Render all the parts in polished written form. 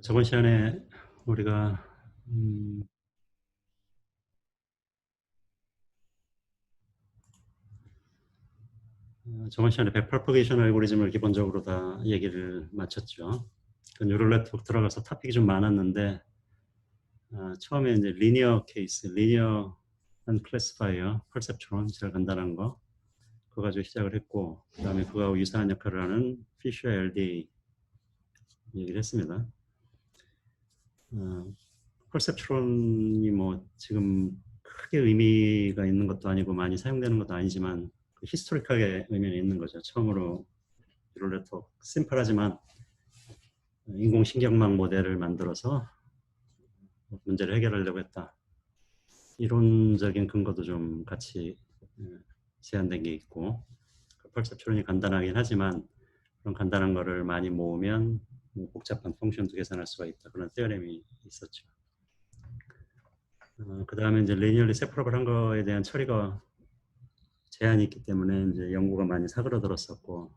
저번 시간에 우리가 음, 저번 시간에 백프로포게이션 알고리즘을 기본적으로 다 얘기를 마쳤죠. 그 뉴럴 네트워크 들어가서 토픽이 좀 많았는데 처음에 이제 리니어 케이스, 리니어 한 클래시파이어, 퍼셉트론 제일 간단한 거 그거 가지고 시작을 했고 그 다음에 그거하고 유사한 역할을 하는 피셔 LDA 얘기를 했습니다. 퍼셉트론이 뭐 지금 크게 의미가 있는 것도 아니고 많이 사용되는 것도 아니지만 히스토리컬하게 의미는 있는 거죠. 처음으로 뉴럴 네트워크 심플하지만 인공신경망 모델을 만들어서 문제를 해결하려고 했다. 이론적인 근거도 좀 같이 제한된 게 있고 퍼셉트론이 간단하긴 하지만 그런 간단한 거를 많이 모으면 복잡한 펑션도 계산할 수가 있다. 그런 테어렘이 있었죠. 그 다음에 이제 리니얼리 세퍼러블 한 거에 대한 처리가 제한이 있기 때문에 이제 연구가 많이 사그러들었었고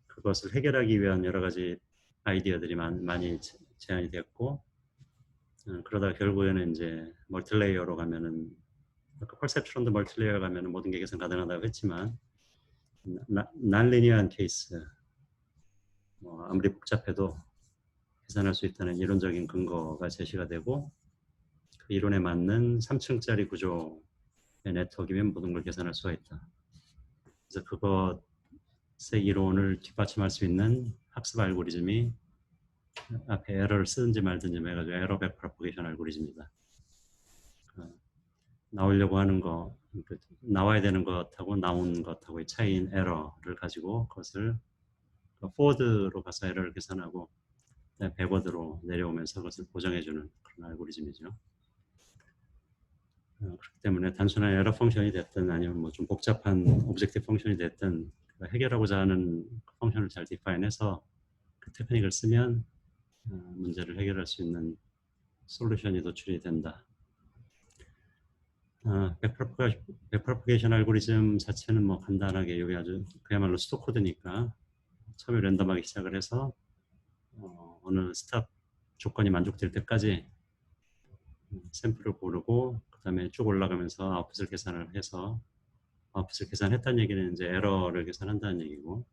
그것을 해결하기 위한 여러 가지 아이디어들이 많이 제한이 됐고 그러다 결국에는 이제 멀티레이어로 가면은 아까 퍼셉트론도 멀티레이어 가면은 모든 게 계산 가능하다고 했지만 난리니어한 케이스 뭐 아무리 복잡해도 계산할 수 있다는 이론적인 근거가 제시가 되고 그 이론에 맞는 3층짜리 구조의 네트워크이면 모든 걸 계산할 수가 있다. 그래서 그것의 이론을 뒷받침할 수 있는 학습 알고리즘이 앞에 에러를 쓰든지 말든지 해가지고 에러 백 프로포게이션 알고리즘이다. 나오려고 하는 거, 나와야 되는 것하고 나온 것하고의 차이인 에러를 가지고 그것을 포워드로 가서 에러를 계산하고 백워드로 내려오면서 그것을 보정해주는 그런 알고리즘이죠. 그렇기 때문에 단순한 에러 펑션이 됐든 아니면 뭐 좀 복잡한 오브젝티브 펑션이 됐든 해결하고자 하는 펑션을 잘 디파인해서 그 테크닉을 쓰면 문제를 해결할 수 있는 솔루션이 도출이 된다. 백프로포게이션 알고리즘 자체는 뭐 간단하게 여기 아주 그야말로 수도 코드니까 처음에 랜덤하게 시작을 해서 어느 스탑 조건이 만족될 때까지 샘플을 고르고 그 다음에 쭉 올라가면서 아웃풋을 계산을 해서 아웃풋을 계산했다는 얘기는 이제 에러를 계산한다는 얘기고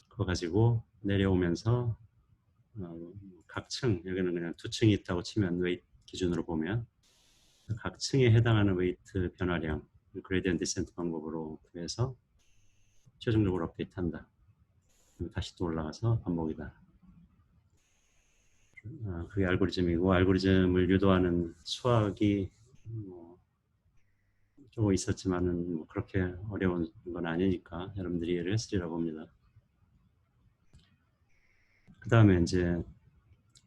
그거 가지고 내려오면서 각 층, 여기는 그냥 두 층이 있다고 치면 웨이트 기준으로 보면 각 층에 해당하는 웨이트 변화량 그레디언트 디센트 방법으로 구해서 최종적으로 업데이트한다. 다시 또 올라가서 반복이다. 그게 알고리즘이고 알고리즘을 유도하는 수학이 뭐 조금 있었지만은 뭐 그렇게 어려운 건 아니니까 여러분들이 이해를 했으리라 봅니다. 그 다음에 이제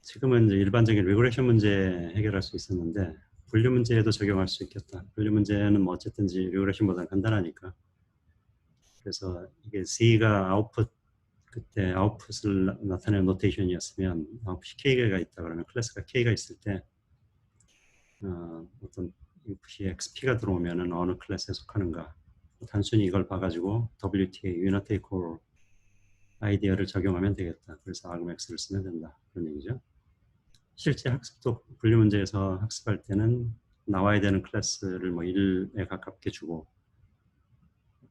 지금은 이제 일반적인 리그레션 문제 해결할 수 있었는데 분류 문제에도 적용할 수 있겠다. 분류 문제는 뭐 어쨌든지 리그레션보다는 간단하니까. 그래서 이게 C가 아웃풋 그때 아웃풋을 나타내는 노테이션이었으면 아웃풋이 K가 있다 그러면 클래스가 K가 있을 때 어떤 인풋이 XP가 들어오면은 어느 클래스에 속하는가 단순히 이걸 봐가지고 WTA, Winner Take All 아이디어를 적용하면 되겠다. 그래서 argmax를 쓰면 된다. 그런 얘기죠. 실제 학습도 분류 문제에서 학습할 때는 나와야 되는 클래스를 뭐 1에 가깝게 주고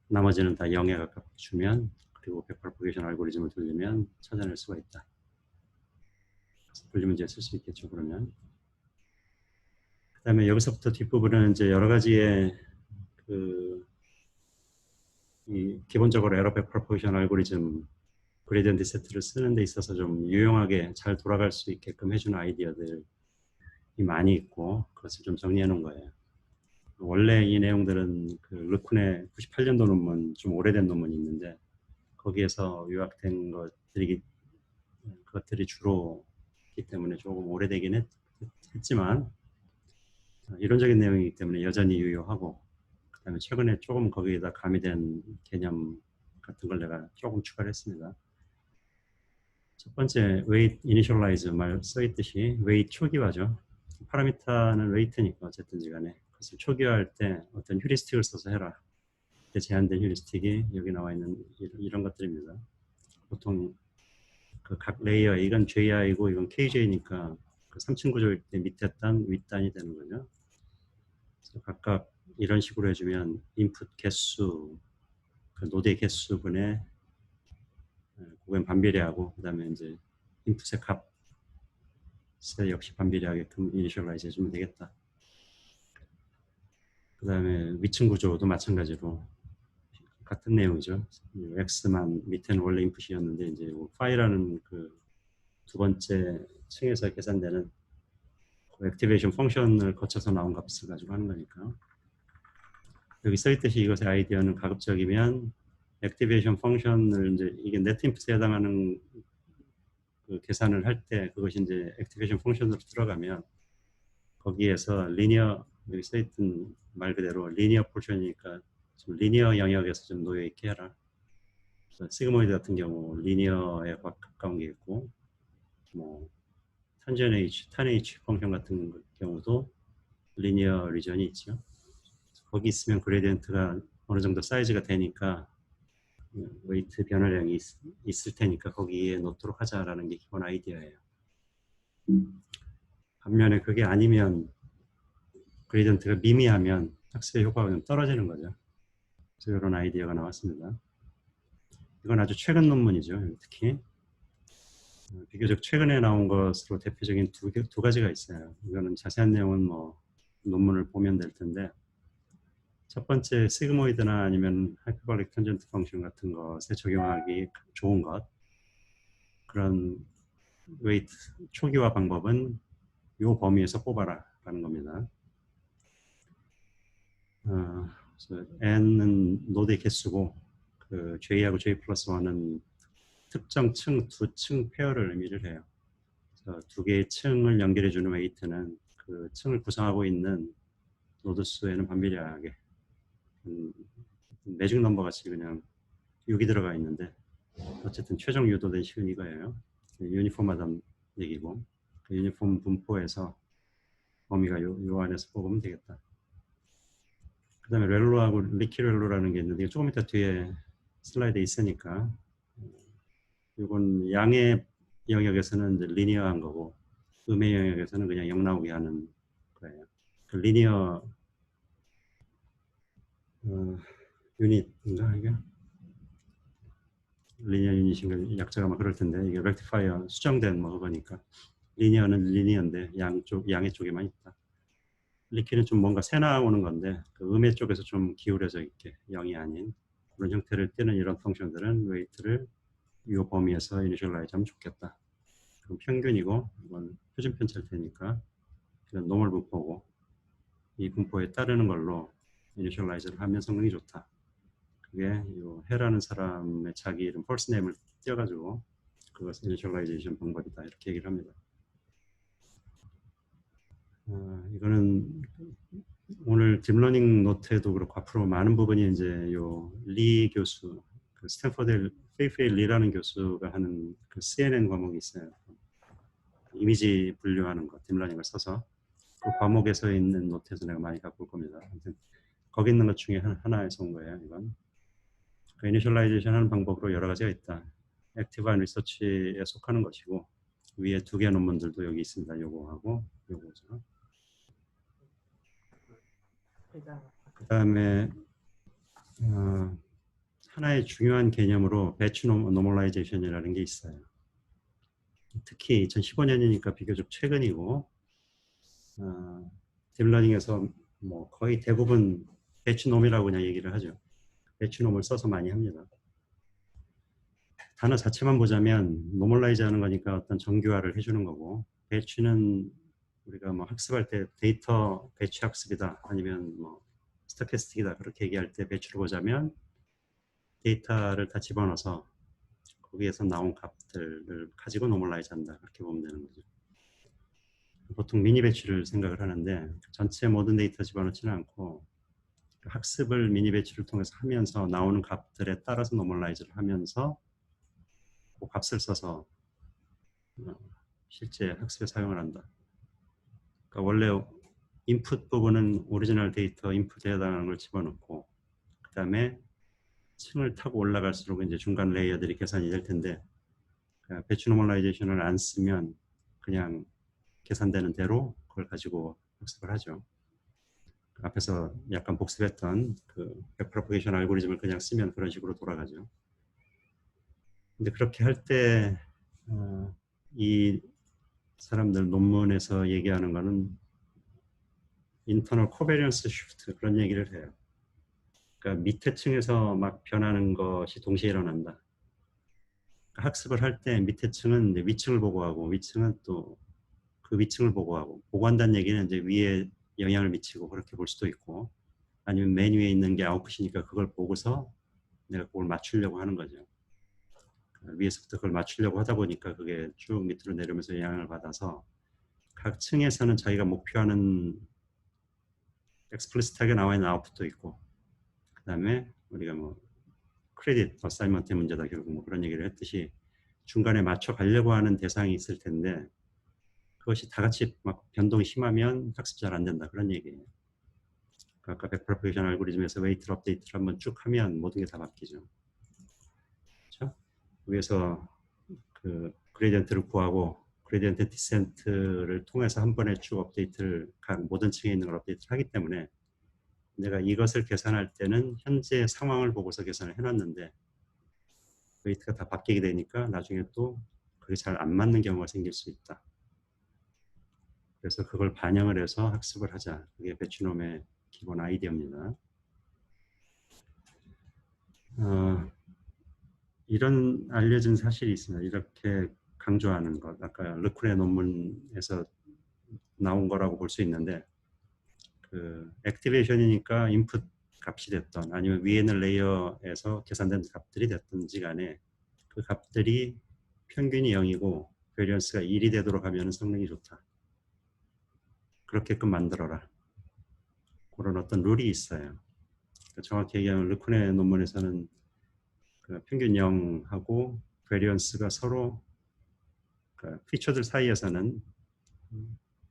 나머지는 다 0에 가깝게 주면 그리고 백프로포게이션 알고리즘을 돌리면 찾아낼 수가 있다. 분류 문제에 쓸 수 있겠죠. 그러면 그 다음에 여기서부터 뒷부분은 이제 여러 가지의 이 기본적으로 에러 백프로포게이션 알고리즘 그레디언트 세트를 쓰는 데 있어서 좀 유용하게 잘 돌아갈 수 있게끔 해주는 아이디어들이 많이 있고 그것을 좀 정리해 놓은 거예요. 원래 이 내용들은 그 르쿤의 98년도 논문, 좀 오래된 논문이 있는데 거기에서 요약된 그것들이 주로기 때문에 조금 오래되긴 했지만 이론적인 내용이기 때문에 여전히 유효하고 그 다음에 최근에 조금 거기에다 가미된 개념 같은 걸 내가 조금 추가를 했습니다. 첫 번째 wait initialize 말 써있듯이 wait 초기화죠. 파라미터는 wait니까 어쨌든지 간에 그것을 초기화할 때 어떤 휴리스틱을 써서 해라. 제한된 휴리스틱이 여기 나와 있는 이런 것들입니다. 보통 그 각 레이어 이건 JI고 이건 KJ니까 그 3층 구조일 때 밑에 단 윗단이 되는 거죠. 그래서 각각 이런 식으로 해주면 인풋 개수, 그 노드의 개수분의 그건 반비례하고 그다음에 이제 인풋의 값에 역시 반비례하게끔 이니셜라이즈 해주면 되겠다. 그 다음에 위층 구조도 마찬가지로 같은 내용이죠. x만 밑에는 원래 인풋이었는데 이제 파이라는 그 두 번째 층에서 계산되는 그 액티베이션 펑션을 거쳐서 나온 값을 가지고 하는 거니까 여기 써있듯이 이것의 아이디어는 가급적이면 액티베이션 펑션을 이제 이게 네트 인풋에 해당하는 그 계산을 할 때 그것이 이제 액티베이션 펑션으로 들어가면 거기에서 리니어 여기 써있던 말 그대로 리니어 포션이니까 좀 리니어 영역에서 좀 놓여 있게 해라. 시그모이드 같은 경우 리니어에 가까운 게 있고 뭐 탄젠 H, 탄 H 펑션 같은 경우도 리니어 리전이 있죠. 거기 있으면 그레디언트가 어느 정도 사이즈가 되니까 웨이트 변화량이 있을 테니까 거기에 놓도록 하자라는 게 기본 아이디어예요. 반면에 그게 아니면 그레디언트가 미미하면 학습의 효과가 좀 떨어지는 거죠. 그래서 이런 아이디어가 나왔습니다. 이건 아주 최근 논문이죠. 특히 비교적 최근에 나온 것으로 대표적인 두 가지가 있어요. 이거는 자세한 내용은 뭐 논문을 보면 될 텐데 첫 번째 시그모이드나 아니면 하이퍼볼릭 탄젠트 펑션 같은 것에 적용하기 좋은 것 그런 웨이트 초기화 방법은 이 범위에서 뽑아라 라는 겁니다. 그래서 n은 노드의 개수고 그 j하고 j 플러스 1은 특정 층, 두 층 페어를 의미를 해요. 그래서 두 개의 층을 연결해주는 웨이트는 그 층을 구성하고 있는 노드 수에는 반비례하게 매직 넘버 같이 그냥 6이 들어가 있는데 어쨌든 최종 유도된 식은 이거예요. 유니폼하다는 얘기고 그 유니폼 분포에서 범위가 요 안에서 뽑으면 되겠다. 그 다음에 렐로하고 리키렐로라는 게 있는데 조금 이따 뒤에 슬라이드에 있으니까 이건 양의 영역에서는 이제 리니어한 거고 음의 영역에서는 그냥 0 나오게 하는 거예요. 그 리니어 유닛인가 이게? 리니어 유닛인가 약자가 막 그럴 텐데 이게 렉티파이어 수정된 뭐 그거니까 리니어는 리니어인데 양의 쪽에만 있다. 리키는 좀 뭔가 새 나오는 건데 그 음의 쪽에서 좀 기울여져 있게 0이 아닌 그런 형태를 띠는 이런 펑션들은 웨이트를 이 범위에서 이니셜라이즈 하면 좋겠다. 그럼 평균이고 이건 표준 편차일 테니까 이런 노멀 분포고 이 분포에 따르는 걸로 이니셜라이즈를 하면 성능이 좋다. 그게 이 해라는 사람의 자기 이름 펄스 네임을 띄워가지고 그것은 이니셜라이제이션 방법이다 이렇게 얘기를 합니다. 이거는 오늘 딥러닝 노트에도 그렇고 앞으로 많은 부분이 이제 요 리 교수, 그 스탠퍼드 페이페이 리라는 교수가 하는 그 CNN 과목이 있어요. 이미지 분류하는 거, 딥러닝을 써서 그 과목에서 있는 노트에서 내가 많이 갖고 올 겁니다. 아무튼 거기 있는 것 중에 하나에서 온 거예요. 이건 그 이니셜라이제이션 하는 방법으로 여러 가지가 있다. 액티브 리서치에 속하는 것이고 위에 두 개 논문들도 여기 있습니다. 요거하고 요거죠. 그 다음에 하나의 중요한 개념으로 배치 노멀라이제이션이라는 게 있어요. 특히 2015년이니까 비교적 최근이고 딥러닝에서 뭐 거의 대부분 배치놈이라고 그냥 얘기를 하죠. 배치놈을 써서 많이 합니다. 단어 자체만 보자면 노멀라이즈 하는 거니까 어떤 정규화를 해주는 거고 배치는 우리가 뭐 학습할 때 데이터 배치 학습이다 아니면 뭐 스토캐스틱이다 그렇게 얘기할 때 배치를 보자면 데이터를 다 집어넣어서 거기에서 나온 값들을 가지고 노멀라이즈 한다 그렇게 보면 되는 거죠. 보통 미니 배치를 생각을 하는데 전체 모든 데이터 집어넣지는 않고 학습을 미니 배치를 통해서 하면서 나오는 값들에 따라서 노멀라이즈를 하면서 그 값을 써서 실제 학습에 사용을 한다. 그러니까 원래 인풋 부분은 오리지널 데이터 인풋에 해당하는 걸 집어넣고 그 다음에 층을 타고 올라갈수록 이제 중간 레이어들이 계산이 될 텐데 배치 노멀라이제이션을 안 쓰면 그냥 계산되는 대로 그걸 가지고 학습을 하죠. 앞에서 약간 복습했던 그 백프로포게이션 알고리즘을 그냥 쓰면 그런 식으로 돌아가죠. 근데 그렇게 할 때 이 사람들 논문에서 얘기하는 거는 인터널 코베리언스 쉬프트 그런 얘기를 해요. 그러니까 밑에 층에서 막 변하는 것이 동시에 일어난다. 학습을 할 때 밑에 층은 이제 위층을 보고하고 위층은 또 그 위층을 보고하고 보고한다는 얘기는 이제 위에 영향을 미치고 그렇게 볼 수도 있고 아니면 맨 위에 있는 게 아웃풋이니까 그걸 보고서 내가 그걸 맞추려고 하는 거죠. 위에서부터 그걸 맞추려고 하다 보니까 그게 쭉 밑으로 내려오면서 영향을 받아서 각 층에서는 자기가 목표하는 엑스플리시트하게 나와 있는 아웃풋도 있고 그 다음에 우리가 뭐 크레딧 어사이먼트 문제다 결국 뭐 그런 얘기를 했듯이 중간에 맞춰 가려고 하는 대상이 있을 텐데 그것이 다 같이 막 변동이 심하면 학습 잘 안 된다 그런 얘기예요. 아까 백프로포게이션 알고리즘에서 웨이트 업데이트를 한번 쭉 하면 모든 게 다 바뀌죠. 그렇죠? 위에서 그 그레디언트를 구하고 그레디언트 디센트를 통해서 한 번에 쭉 업데이트를 각 모든 층에 있는 걸 업데이트를 하기 때문에 내가 이것을 계산할 때는 현재 상황을 보고서 계산을 해놨는데 웨이트가 다 바뀌게 되니까 나중에 또 그게 잘 안 맞는 경우가 생길 수 있다. 그래서 그걸 반영을 해서 학습을 하자. 그게 배치놈의 기본 아이디어입니다. 이런 알려진 사실이 있습니다. 이렇게 강조하는 것. 아까 르쿠의 논문에서 나온 거라고 볼 수 있는데 그 액티베이션이니까 인풋 값이 됐던 아니면 위에 있는 레이어에서 계산된 값들이 됐든지 간에 그 값들이 평균이 0이고 베리언스가 1이 되도록 하면 성능이 좋다. 그렇게끔 만들어라. 그런 어떤 룰이 있어요. 정확히 얘기하면 르쿠네 논문에서는 그 평균 0하고 베리언스가 서로 그 피처들 사이에서는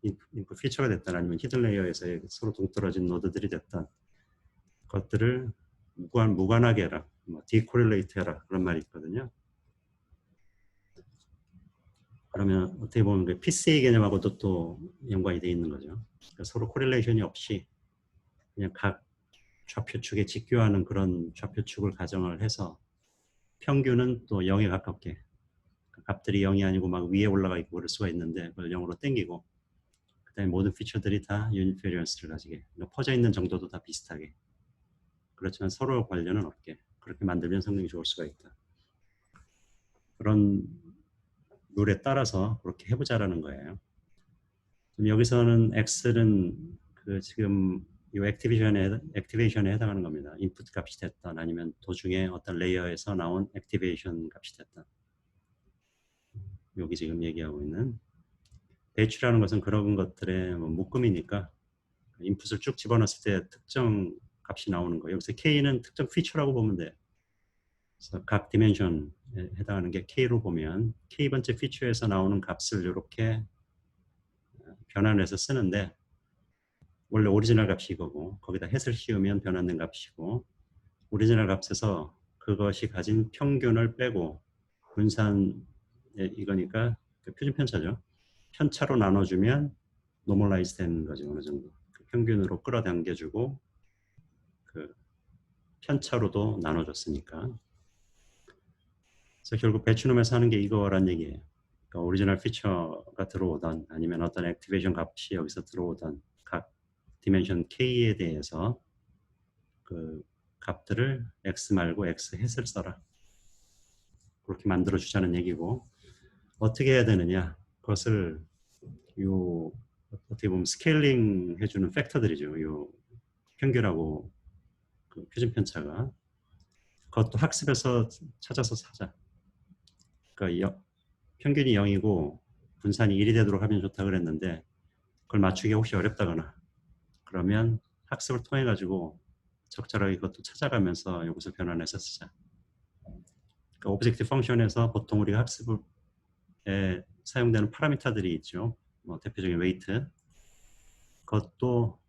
인풋 피처가 됐던 아니면 히든 레이어에서 서로 동떨어진 노드들이 됐던 것들을 무관하게 해라. 뭐 디코릴레이트 해라. 그런 말이 있거든요. 그러면 어떻게 보면 그 PCA 개념하고도 또 연관이 되어 있는 거죠. 그러니까 서로 코릴레이션이 없이 그냥 각 좌표축에 직교하는 그런 좌표축을 가정을 해서 평균은 또 0에 가깝게 값들이 0이 아니고 막 위에 올라가 있고 그럴 수가 있는데 그걸 0으로 땡기고 그 다음에 모든 피처들이 다 유닛 베리언스를 가지게 그러니까 퍼져 있는 정도도 다 비슷하게 그렇지만 서로 관련은 없게 그렇게 만들면 성능이 좋을 수가 있다. 그런 룰에 따라서 그렇게 해보자라는 거예요. 여기서는 X는 그 지금 이 액티베이션에 해당하는 겁니다. 인풋 값이 됐던 아니면 도중에 어떤 레이어에서 나온 액티베이션 값이 됐던 여기 지금 얘기하고 있는 배치라는 것은 그런 것들의 뭐 묶음이니까 인풋을 쭉 집어넣었을 때 특정 값이 나오는 거예요. 여기서 K는 특정 피처라고 보면 돼요. 그래서 각 디멘션에 해당하는 게 K로 보면 K번째 피처에서 나오는 값을 이렇게 변환해서 쓰는데 원래 오리지널 값이 이거고 거기다 햇을 씌우면 변환된 값이고 오리지널 값에서 그것이 가진 평균을 빼고 분산 이거니까 그 표준 편차죠. 편차로 나눠주면 노멀라이즈 되는 거죠. 어느 정도. 그 평균으로 끌어당겨주고 그 편차로도 나눠줬으니까. 그래서 결국 배추놈에서 하는 게 이거란 얘기예요. 그러니까 오리지널 피처가 들어오던 아니면 어떤 액티베이션 값이 여기서 들어오던 각 디멘션 K에 대해서 그 값들을 X 말고 X 햇을 써라. 그렇게 만들어주자는 얘기고 어떻게 해야 되느냐. 그것을 요 어떻게 보면 스케일링 해주는 팩터들이죠. 요 평균하고 그 표준 편차가 그것도 학습에서 찾아서 사자. 그러니까 평균이 0이고 분산이 1이 되도록 하면 좋다 그랬는데 그걸 맞추기 혹시 어렵다거나 그러면 학습을 통해 가지고 적절하게 그것도 찾아가면서 이것을 변환해서 쓰자. 그러니까 오브젝트 펑션에서 보통 우리가 학습에 사용되는 파라미터들이 있죠. 뭐 대표적인 웨이트 그것도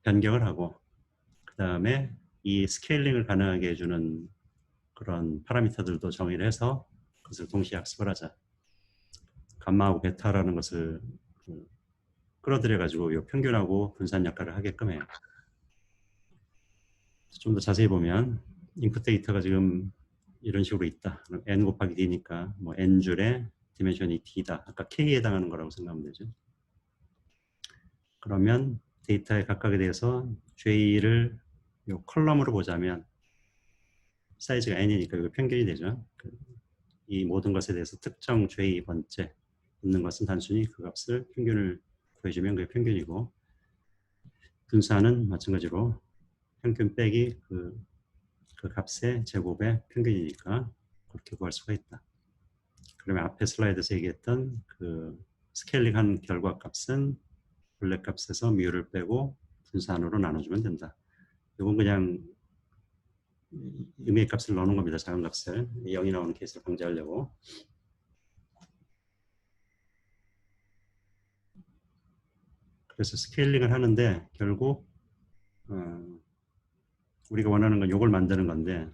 변경을 하고 그 다음에 이 스케일링을 가능하게 해주는 그런 파라미터들도 정의를 해서 것을 동시에 학습을 하자. 감마하고 베타라는 것을 끌어들여 가지고 요 평균하고 분산 역할을 하게끔 해요. 좀 더 자세히 보면 인풋 데이터가 지금 이런 식으로 있다. n 곱하기 d니까 뭐 n 줄에 디멘션이 d다. 아까 k에 해당하는 거라고 생각하면 되죠. 그러면 데이터의 각각에 대해서 j를 요 컬럼으로 보자면 사이즈가 n이니까 이거 평균이 되죠. 이 모든 것에 대해서 특정 j 번째 있는 것은 단순히 그 값을 평균을 구해주면 그게 평균이고, 분산은 마찬가지로 평균 빼기 그 값의 제곱의 평균이니까 그렇게 구할 수가 있다. 그러면 앞에 슬라이드에서 얘기했던 그 스케일링한 결과 값은 본래 값에서 뮤를 빼고 분산으로 나눠주면 된다. 이건 그냥 의미의 값을 넣는 겁니다. 작은 값을 0이 나오는 케이스를 방지하려고. 그래서 스케일링을 하는데 결국 우리가 원하는 건 이걸 만드는 건데,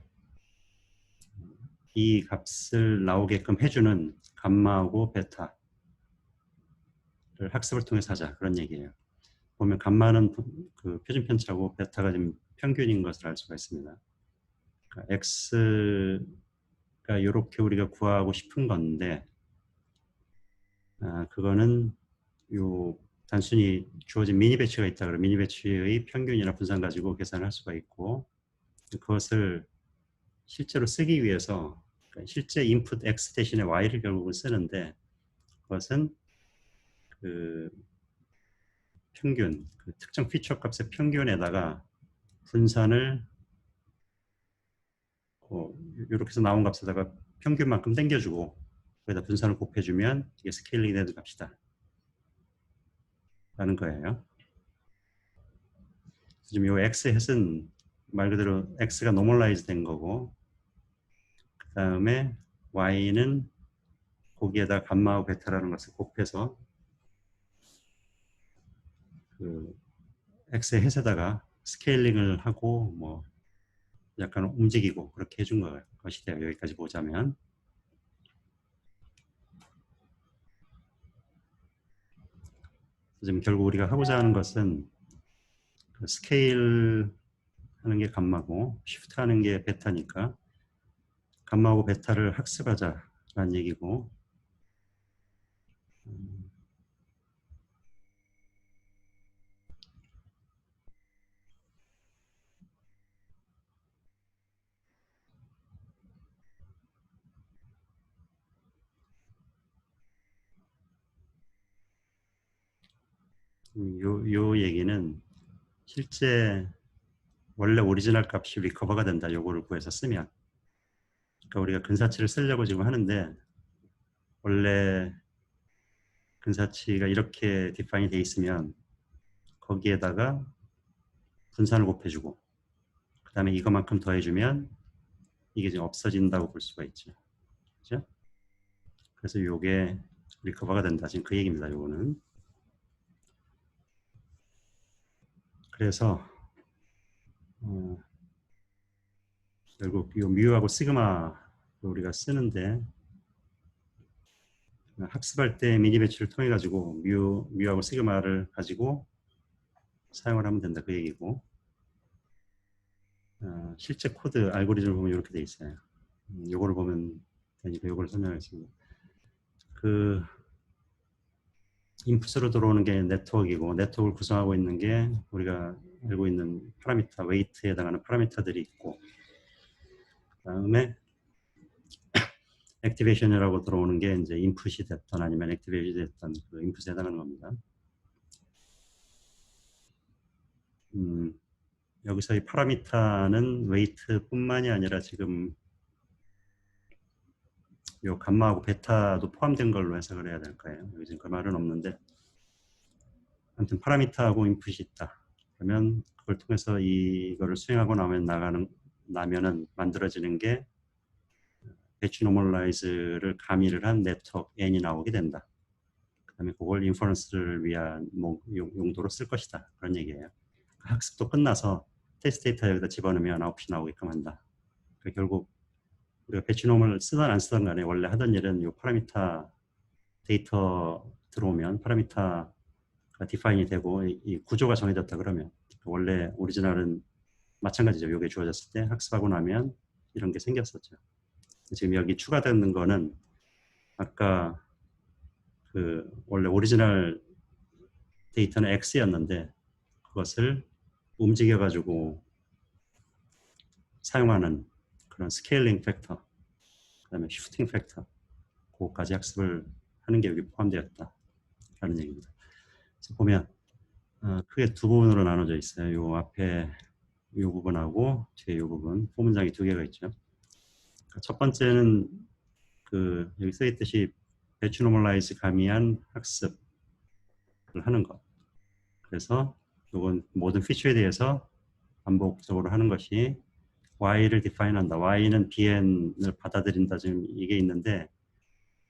이 값을 나오게끔 해주는 감마하고 베타를 학습을 통해서 하자, 그런 얘기예요. 보면 감마는 그 표준 편차고 베타가 지금 평균인 것을 알 수가 있습니다. 그러니까 x가 이렇게 우리가 구하고 싶은 건데, 그거는 요 단순히 주어진 미니 배치가 있다 그러면 미니 배치의 평균이나 분산 가지고 계산을 할 수가 있고, 그것을 실제로 쓰기 위해서 실제 인풋 x 대신에 y를 결국은 쓰는데, 그것은 그 평균, 그 특정 피처 값의 평균에다가 분산을 이렇게 해서 나온 값에다가 평균만큼 땡겨주고 거기다 분산을 곱해주면 이게 스케일링이 되는 값이다 라는 거예요. 지금 이 x 햇은 말 그대로 x가 노멀라이즈 된 거고, 그 다음에 y는 거기에다 감마하고 베타라는 것을 곱해서 그 x의 햇에다가 스케일링을 하고 뭐 약간 움직이고 그렇게 해준 것이 돼요. 여기까지 보자면. 지금 결국 우리가 하고자 하는 것은 그 스케일 하는 게 감마고 쉬프트 하는 게 베타니까 감마하고 베타를 학습하자라는 얘기고, 요 얘기는 실제 원래 오리지널 값이 리커버가 된다. 요거를 구해서 쓰면. 그러니까 우리가 근사치를 쓰려고 지금 하는데 원래 근사치가 이렇게 디파인이 돼 있으면 거기에다가 분산을 곱해주고 그 다음에 이거만큼 더해주면 이게 지금 없어진다고 볼 수가 있죠. 그렇죠? 그래서 요게 리커버가 된다. 지금 그 얘기입니다. 요거는. 그래서 결국 이 뮤하고 시그마 우리가 쓰는데 학습할 때 미니 배치를 통해 가지고 뮤하고 시그마를 가지고 사용을 하면 된다 그 얘기고, 실제 코드 알고리즘을 보면 이렇게 돼 있어요. 요거를 보면 되니까 요걸 설명하겠습니다. 그 인풋으로 들어오는 게 네트워크이고, 네트워크를 구성하고 있는 게 우리가 알고 있는 파라미터, 웨이트에 해당하는 파라미터들이 있고, 그 다음에 액티베이션이라고 들어오는 게 이제 인풋이 됐던 아니면 액티베이션이 됐던 그 인풋에 해당하는 겁니다. 여기서 이 파라미터는 웨이트뿐만이 아니라 지금 요 감마하고 베타도 포함된 걸로 해석을 해야 될 거예요. 여기 지금 그 말은 없는데, 아무튼 파라미터하고 인풋이 있다. 그러면 그걸 통해서 이거를 수행하고 나면은 만들어지는 게 배치 노멀라이즈를 가미를 한 네트워크 N이 나오게 된다. 그 다음에 그걸 인퍼런스를 위한 용도로 쓸 것이다. 그런 얘기예요. 학습도 끝나서 테스트 데이터 여기다 집어넣으면 아웃풋이 나오게끔 한다. 그러니까 결국 우리가 배치놈을 쓰든 안 쓰든 간에 원래 하던 일은 이 파라미터 데이터 들어오면 파라미터가 디파인이 되고 이 구조가 정해졌다 그러면 원래 오리지널은 마찬가지죠. 이게 주어졌을 때 학습하고 나면 이런 게 생겼었죠. 지금 여기 추가되는 거는 아까 그 원래 오리지널 데이터는 X였는데 그것을 움직여 가지고 사용하는 그런 스케일링 팩터, 그다음에 슈팅 팩터, 그거까지 학습을 하는 게 여기 포함되었다라는 얘기입니다. 그래서 보면 크게 두 부분으로 나눠져 있어요. 요 앞에 이 부분하고 뒤에 이 부분, 포문장이 두 개가 있죠. 첫 번째는 그 여기 써 있듯이 배치 노멀라이즈 가미한 학습을 하는 것. 그래서 이건 모든 피처에 대해서 반복적으로 하는 것이 y를 디파인한다. y는 bn을 받아들인다. 지금 이게 있는데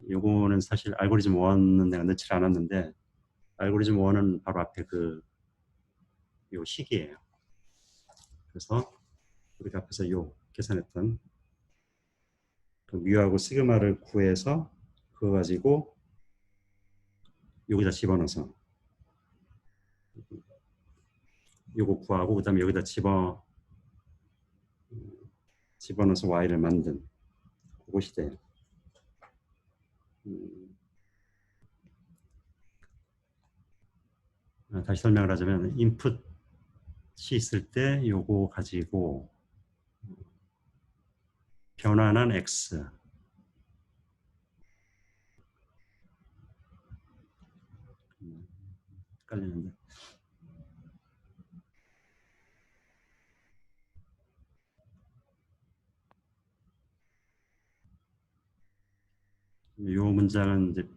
요거는 사실 알고리즘 1은 내가 넣지 않았는데 알고리즘 1은 바로 앞에 요 식이에요. 그래서 우리가 앞에서 요 계산했던 그 뮤하고 시그마를 구해서 그거 가지고 여기다 집어넣어서 요거 구하고 그다음에 여기다 집어넣어서 y를 만든 그것이 돼요. 다시 설명을 하자면 인풋이 있을 때 요거 가지고 변환한 x 헷갈리는데 요 문장은 이제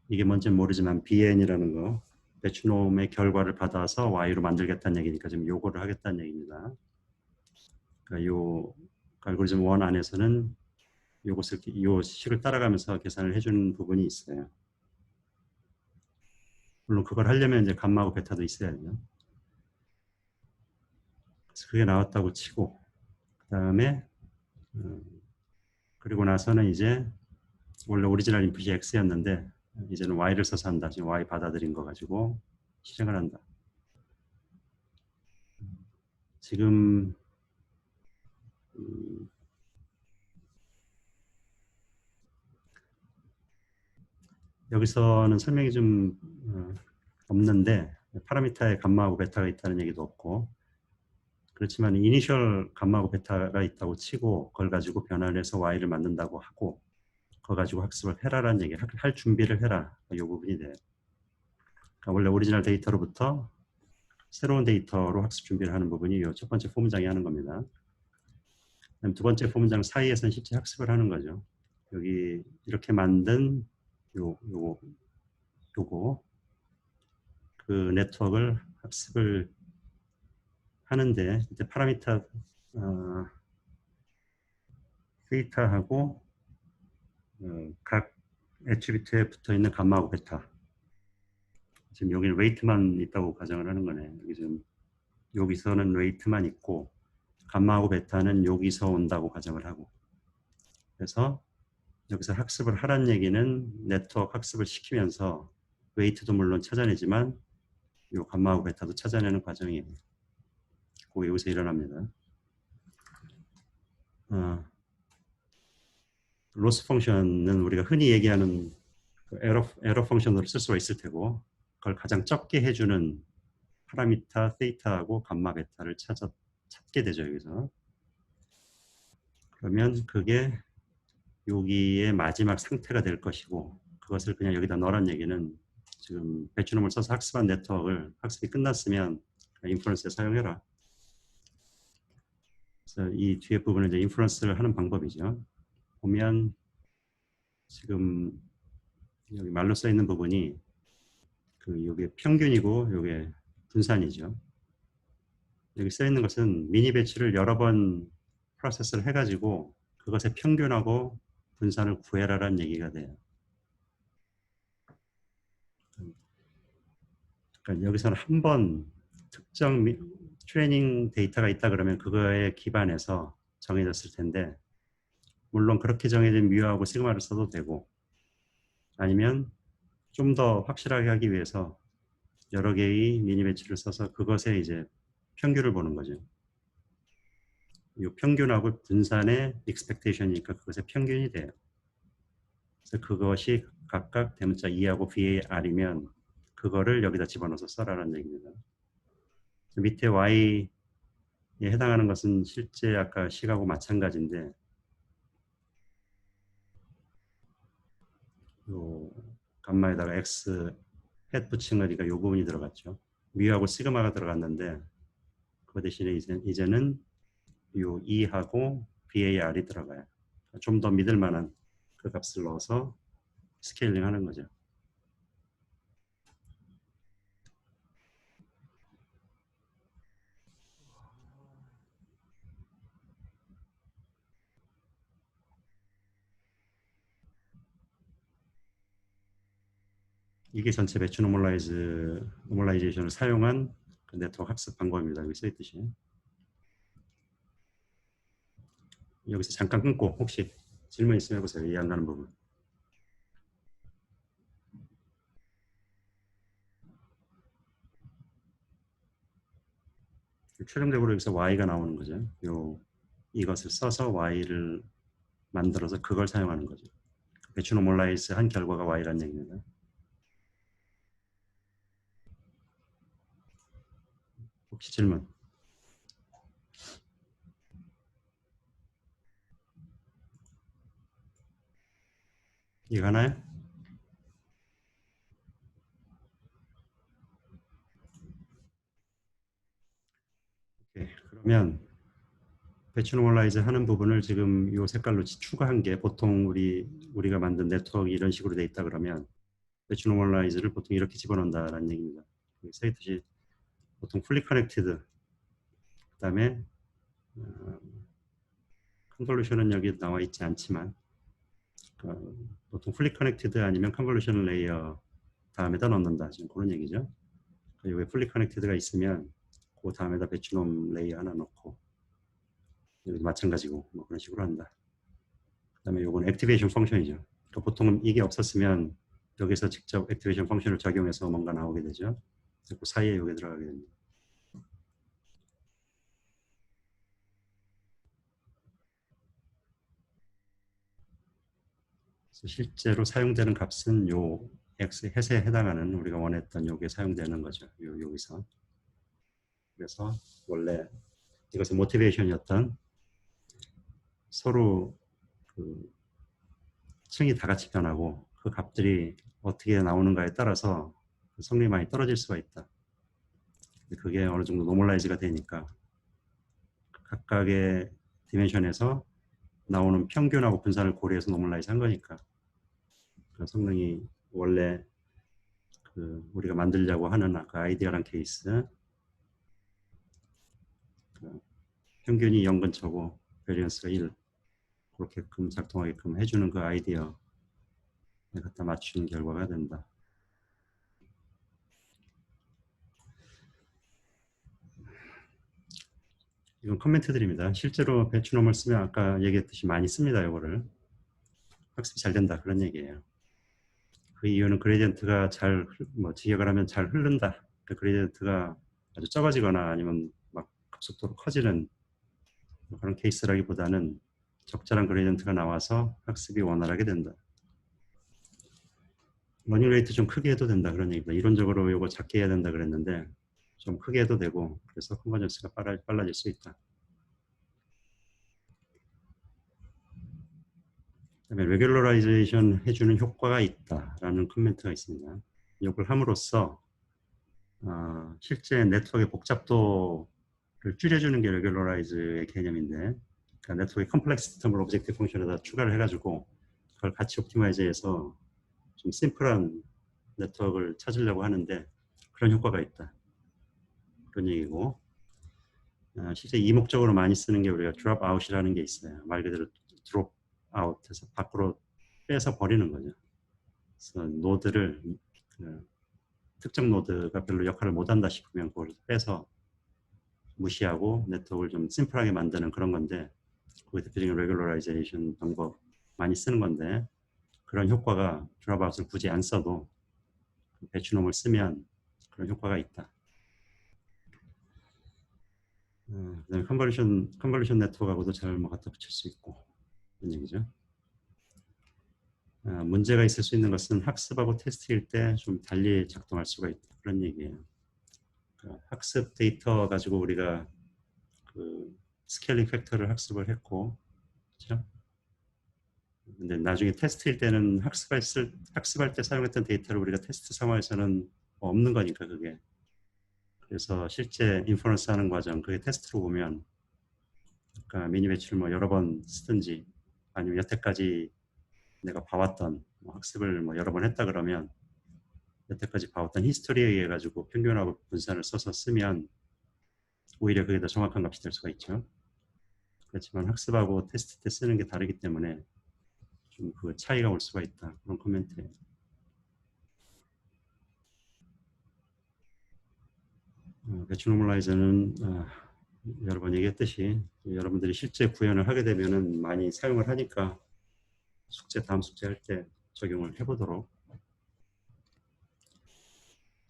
이게 뭔지는 모르지만 bn이라는 거 배추놈의 결과를 받아서 y로 만들겠다는 얘기니까 지금 요거를 하겠다는 얘기입니다. 그러니까 요 알고리즘 1 안에서는 요것을 요 식을 따라가면서 계산을 해주는 부분이 있어요. 물론 그걸 하려면 이제 감마하고 베타도 있어야죠. 그래서 그게 나왔다고 치고 그 다음에 그리고 나서는 이제 원래 오리지널 인풋이 x였는데 이제는 y를 써서 한다. 지금 y 받아들인 거 가지고 실행을 한다. 지금 여기서는 설명이 좀 없는데 파라미터에 감마하고 베타가 있다는 얘기도 없고 그렇지만 이니셜 감마하고 베타가 있다고 치고 그걸 가지고 변화를 해서 y를 만든다고 하고 그거 가지고 학습을 해라라는 얘기, 할 준비를 해라. 이 부분이 돼요. 그러니까 원래 오리지널 데이터로부터 새로운 데이터로 학습 준비를 하는 부분이 이 첫 번째 포문장이 하는 겁니다. 두 번째 포문장 사이에서는 실제 학습을 하는 거죠. 여기 이렇게 만든 요거 그 네트워크를 학습을 하는데 이제 파라미터 데이터하고 각 애트리뷰트에 붙어 있는 감마하고 베타 지금 여기는 웨이트만 있다고 가정을 하는 거네. 여기 지금 여기서는 웨이트만 있고 감마하고 베타는 여기서 온다고 가정을 하고 그래서 여기서 학습을 하라는 얘기는 네트워크 학습을 시키면서 웨이트도 물론 찾아내지만 이 감마하고 베타도 찾아내는 과정이에요. 그게 여기서 일어납니다. 로스 펑션은 우리가 흔히 얘기하는 그 에러 펑션으로 쓸 수가 있을 테고 그걸 가장 적게 해주는 파라미터, 세이타하고 감마, 베타를 찾게 되죠. 여기서. 그러면 그게 여기의 마지막 상태가 될 것이고 그것을 그냥 여기다 넣으란 얘기는 지금 배추놈을 써서 학습한 네트워크를 학습이 끝났으면 인퍼런스에 사용해라. 그래서 이 뒤에 부분은 이제 인퍼런스를 하는 방법이죠. 보면 지금 여기 말로 써 있는 부분이 요게 평균이고 요게 분산이죠. 여기 써 있는 것은 미니 배치를 여러 번 프로세스를 해가지고 그것의 평균하고 분산을 구해라라는 얘기가 돼요. 그러니까 여기서는 한 번 특정 트레이닝 데이터가 있다 그러면 그거에 기반해서 정해졌을 텐데 물론 그렇게 정해진 뮤하고 시그마를 써도 되고, 아니면 좀 더 확실하게 하기 위해서 여러 개의 미니 배치를 써서 그것에 이제 평균을 보는 거죠. 이 평균하고 분산의 expectation이니까 그것의 평균이 돼요. 그래서 그것이 각각 대문자 2하고 VAR이면 그거를 여기다 집어넣어서 써라라는 얘기입니다. 밑에 Y에 해당하는 것은 실제 아까 식하고 마찬가지인데, 요 감마에다가 X 햇 붙인 거니까 요 부분이 들어갔죠. 뮤하고 시그마가 들어갔는데, 그 대신에 이제는 요 2하고 VAR이 들어가요. 좀 더 믿을 만한 그 값을 넣어서 스케일링 하는 거죠. 이게 전체 배치 노멀라이제이션을 사용한 그 네트워크 학습 방법입니다. 여기 써있듯이. 여기서 잠깐 끊고 혹시 질문 있으면 해보세요. 이해 안 가는 부분. 최종적으로 여기서 y가 나오는 거죠. 이것을 써서 y를 만들어서 그걸 사용하는 거죠. 배치 노멀라이즈 한 결과가 y라는 얘기입니다. 혹시 질문? 이거 하나요? 오케이. 그러면 배치 노멀라이즈 하는 부분을 지금 이 색깔로 추가한 게 보통 우리가 만든 네트워크 이런 식으로 돼 있다 그러면 배치 노멀라이즈를 보통 이렇게 집어넣는다라는 얘기입니다. 써 있듯이 보통 풀리 커넥티드 그다음에 컨볼루션은 여기 나와 있지 않지만 보통 풀리 커넥티드 아니면 컨볼루션 레이어 다음에다 넣는다 지금 그런 얘기죠. 여기 풀리 커넥티드가 있으면 그 다음에다 배치놈 레이어 하나 넣고 여기도 마찬가지고 뭐 그런 식으로 한다. 그다음에 요건 액티베이션 펑션이죠. 그러니까 보통은 이게 없었으면 여기서 직접 액티베이션 펑션을 적용해서 뭔가 나오게 되죠. 그 사이에 여기 들어가게 됩니다. 실제로 사용되는 값은 요 x 햇에 해당하는 우리가 원했던 요게 사용되는 거죠. 여기서. 그래서 원래 이것의 모티베이션이었던 서로 그 층이 다 같이 변하고 그 값들이 어떻게 나오는가에 따라서 성능이 많이 떨어질 수가 있다. 그게 어느 정도 노멀라이즈가 되니까 각각의 디멘션에서 나오는 평균하고 분산을 고려해서 노멀라이즈 한 거니까 그 성능이 원래 우리가 만들려고 하는 그 아이디어란 케이스 평균이 0 근처고 베리언스가 1 그렇게끔 작동하게끔 해주는 그 아이디어에 갖다 맞추는 결과가 된다. 이건 코멘트들입니다. 실제로 배추놈을 쓰면 아까 얘기했듯이 많이 씁니다. 이거를 학습이 잘 된다 그런 얘기예요. 그 이유는 그레디언트가 직역을 하면 잘 흐른다. 그 그레디언트가 아주 적어지거나 아니면 막 급속도로 커지는 그런 케이스라기보다는 적절한 그레디언트가 나와서 학습이 원활하게 된다. 러닝 레이트 좀 크게 해도 된다 그런 얘기입니다. 이론적으로 이거 작게 해야 된다 그랬는데 좀 크게 해도 되고 그래서 컨버전스가 빨라질 수 있다. 그다음에 레귤러라이제이션 해주는 효과가 있다라는 코멘트가 있습니다. 이걸 함으로써 실제 네트워크의 복잡도를 줄여주는 게 레귤러라이즈의 개념인데 그러니까 네트워크의 컴플렉스 시스템을 오브젝티브 펑션에다 추가를 해가지고 그걸 같이 옵티마이즈해서 좀 심플한 네트워크를 찾으려고 하는데 그런 효과가 있다. 그런 얘기고 실제 이목적으로 많이 쓰는 게 우리가 drop out이라는 게 있어요. 말 그대로 drop out해서 밖으로 빼서 버리는 거죠. 그래서 노드를 특정 노드가 별로 역할을 못한다 싶으면 그걸 빼서 무시하고 네트워크를 좀 심플하게 만드는 그런 건데 그 대표적인 레귤러라이제이션 방법 많이 쓰는 건데 그런 효과가 드랍아웃을 굳이 안 써도 배추놈을 쓰면 그런 효과가 있다. 그다음에 컨볼루션 네트워크하고도 잘 갖다 붙일 수 있고 그런 얘기죠. 문제가 있을 수 있는 것은 학습하고 테스트일 때 좀 달리 작동할 수가 있다. 그런 얘기예요. 학습 데이터 가지고 우리가 그 스케일링 팩터를 학습을 했고, 그렇죠? 근데 나중에 테스트일 때는 학습할 때 사용했던 데이터를 우리가 테스트 상황에서는 없는 거니까 그게. 그래서 실제 인퍼런스 하는 과정, 그게 테스트로 보면, 그러니까 미니 배치를 뭐 여러 번 쓰든지, 아니면 여태까지 내가 봐왔던 학습을 뭐 여러 번 했다 그러면 여태까지 봐왔던 히스토리에 의해 가지고 평균하고 분산을 써서 쓰면 오히려 그게 더 정확한 값이 될 수가 있죠. 그렇지만 학습하고 테스트 때 쓰는 게 다르기 때문에 좀 그 차이가 올 수가 있다. 그런 코멘트예요. 배치 노멀라이저는 여러 번 얘기했듯이 여러분들이 실제 구현을 하게 되면은 많이 사용을 하니까 다음 숙제 할 때 적용을 해보도록.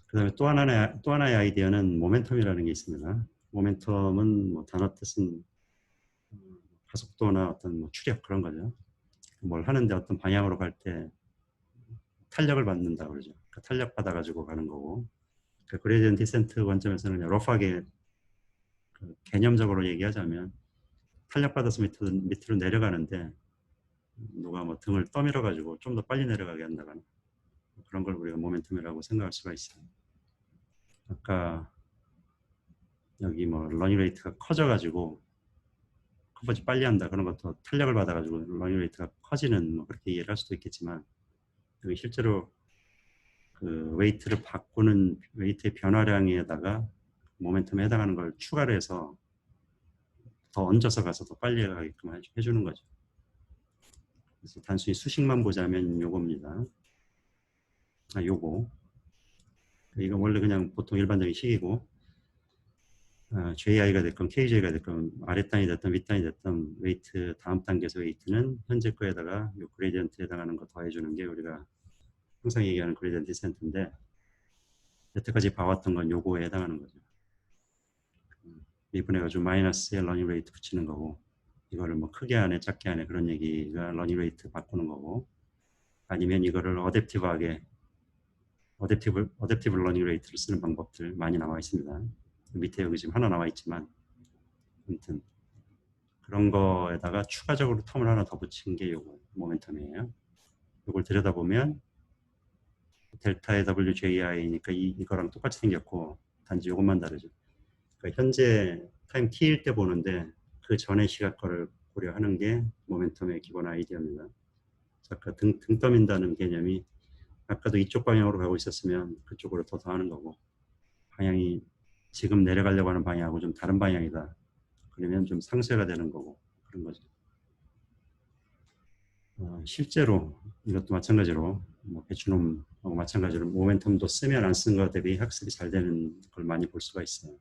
그 다음에 또 하나의 아이디어는 모멘텀이라는 게 있습니다. 모멘텀은 뭐 단어 뜻은 가속도나 어떤 뭐 추력 그런 거죠. 뭘 하는데 어떤 방향으로 갈 때 탄력을 받는다 그러죠. 그러니까 탄력 받아가지고 가는 거고. 그러니까 그레디언트 디센트 관점에서는 러프하게 그 개념적으로 얘기하자면 탄력 받아서 밑으로 내려가는데 누가 뭐 등을 떠밀어 가지고 좀 더 빨리 내려가게 한다거나 그런 걸 우리가 모멘텀이라고 생각할 수가 있어요. 아까 여기 뭐 러닝 레이트가 커져 가지고 컴퍼지 빨리 한다 그런 것도 탄력을 받아 가지고 러닝 레이트가 커지는 뭐 그렇게 이해를 할 수도 있겠지만 여기 실제로 그 웨이트를 바꾸는 웨이트의 변화량에다가 모멘텀에 해당하는 걸 추가를 해서 더 얹어서 가서 더 빨리 가게끔 해주는 거죠. 그래서 단순히 수식만 보자면 요겁니다. 요거. 이거 원래 그냥 보통 일반적인 식이고 JI가 됐건 KJ가 됐건 아랫단이 됐든 윗단이 됐든 웨이트 다음 단계에서 웨이트는 현재 거에다가 요 그레디언트에 해당하는 거 더해주는 게 우리가 항상 얘기하는 그레디언트 디센트인데 여태까지 봐왔던 건 요거에 해당하는 거죠. 미분해가지고 마이너스에 러닝 레이트 붙이는 거고 이거를 뭐 크게 하네 작게 하네 그런 얘기가 러닝 레이트 바꾸는 거고 아니면 이거를 어댑티브 러닝 레이트를 쓰는 방법들 많이 나와 있습니다. 밑에 여기 지금 하나 나와 있지만 아무튼 그런 거에다가 추가적으로 텀을 하나 더 붙인 게 요거 모멘텀이에요. 이걸 들여다보면 델타의 WJI니까 이거랑 똑같이 생겼고 단지 이것만 다르죠. 그러니까 현재 타임 t일 때 보는데 그 전의 시각 거를 고려하는 게 모멘텀의 기본 아이디어입니다. 아까 등 떠민다는 개념이 아까도 이쪽 방향으로 가고 있었으면 그쪽으로 더 하는 거고 방향이 지금 내려가려고 하는 방향하고 좀 다른 방향이다. 그러면 좀 상쇄가 되는 거고 그런 거죠. 실제로 이것도 마찬가지로 뭐 배추놈하고 마찬가지로 모멘텀도 쓰면 안 쓴 거 대비 학습이 잘 되는 걸 많이 볼 수가 있어요.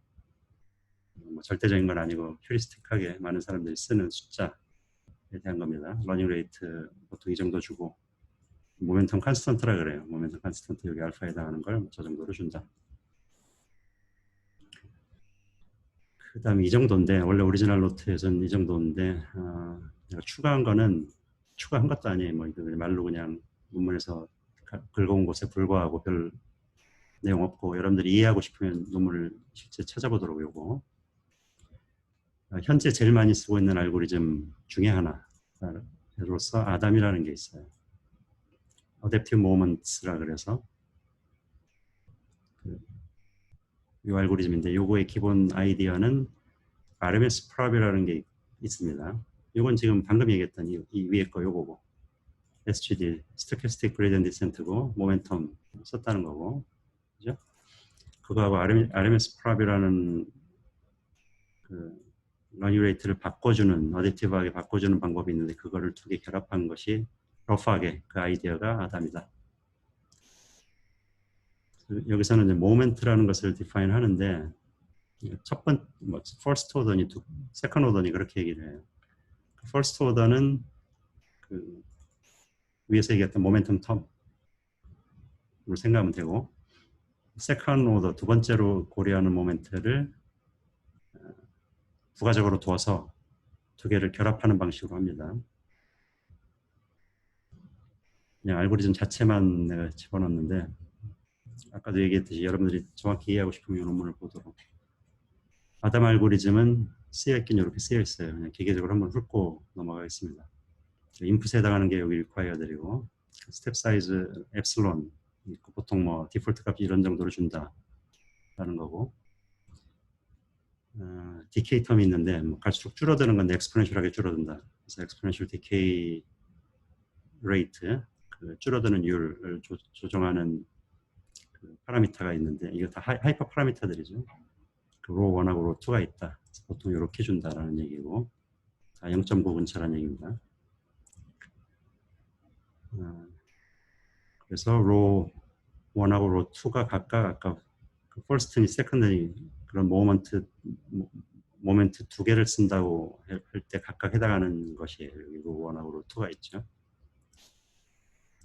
뭐 절대적인 건 아니고 휴리스틱하게 많은 사람들이 쓰는 숫자에 대한 겁니다. 러닝 레이트 보통 이 정도 주고 모멘텀 컨스턴트라 그래요. 모멘텀 컨스턴트 여기 알파에 해당하는 걸 저 정도로 준다. 그 다음에 이 정도인데 원래 오리지널 노트에서는 이 정도인데 내가 추가한 것도 아니에요. 뭐 이거 말로 그냥 논문에서 긁어온 것에 불과하고 별 내용 없고 여러분들이 이해하고 싶으면 논문을 실제 찾아보도록 요거. 현재 제일 많이 쓰고 있는 알고리즘 중에 하나로서 아담이라는 게 있어요. 어댑티브 모먼트스라 그래서 이 알고리즘인데 요거의 기본 아이디어는 RMS 프랍이라는 게 있습니다. 요건 지금 방금 얘기했던 이 위에 거 요거고 SGD, Stochastic Gradient Descent고 모멘텀 썼다는 거고 그죠? 그거하고 RMS 프랍이라는 그 러닝 레이트를 바꿔주는 어댑티브하게 바꿔주는 방법이 있는데 그거를 두 개 결합한 것이 러프하게 그 아이디어가 아담이다. 여기서는 이제 모멘트라는 것을 디파인 하는데 첫 번째 first order니 second order니 그렇게 얘기를 해요. 퍼스트 오더는 그 위에서 얘기했던 모멘텀 텀으로 생각하면 되고, 세컨드 오더 두 번째로 고려하는 모멘트를 부가적으로 두어서 두 개를 결합하는 방식으로 합니다. 그냥 알고리즘 자체만 내가 집어넣는데, 아까도 얘기했듯이 여러분들이 정확히 이해하고 싶으면 논문을 보도록. 아담 알고리즘은 쓰여있긴 이렇게 쓰여있어요. 그냥 기계적으로 한번 훑고 넘어가겠습니다. 인풋에 해당하는 게 여기 required이고, 스텝 사이즈 엡슬론, 보통 뭐 디폴트 값 이런 정도로 준다 라는 거고, 디케이 텀이 있는데 뭐 갈수록 줄어드는 건데 엑스포넨셜하게 줄어든다. 그래서 엑스포넨셜 디케이 레이트, 그 줄어드는 이율을 조정하는 그 파라미터가 있는데, 이거 다 하이퍼 파라미터들이죠. 그 로 1하고 로 2가 있다. 보통 이렇게 준다라는 얘기고, 다 0.9 근처라는 얘기입니다. 그래서 로 1하고 로 2가 각각 아까 그 퍼스트니 세컨드니 그런 모멘트 두 개를 쓴다고 할 때 각각 해당하는 것이에요. 여기 로 1하고 로 2가 있죠.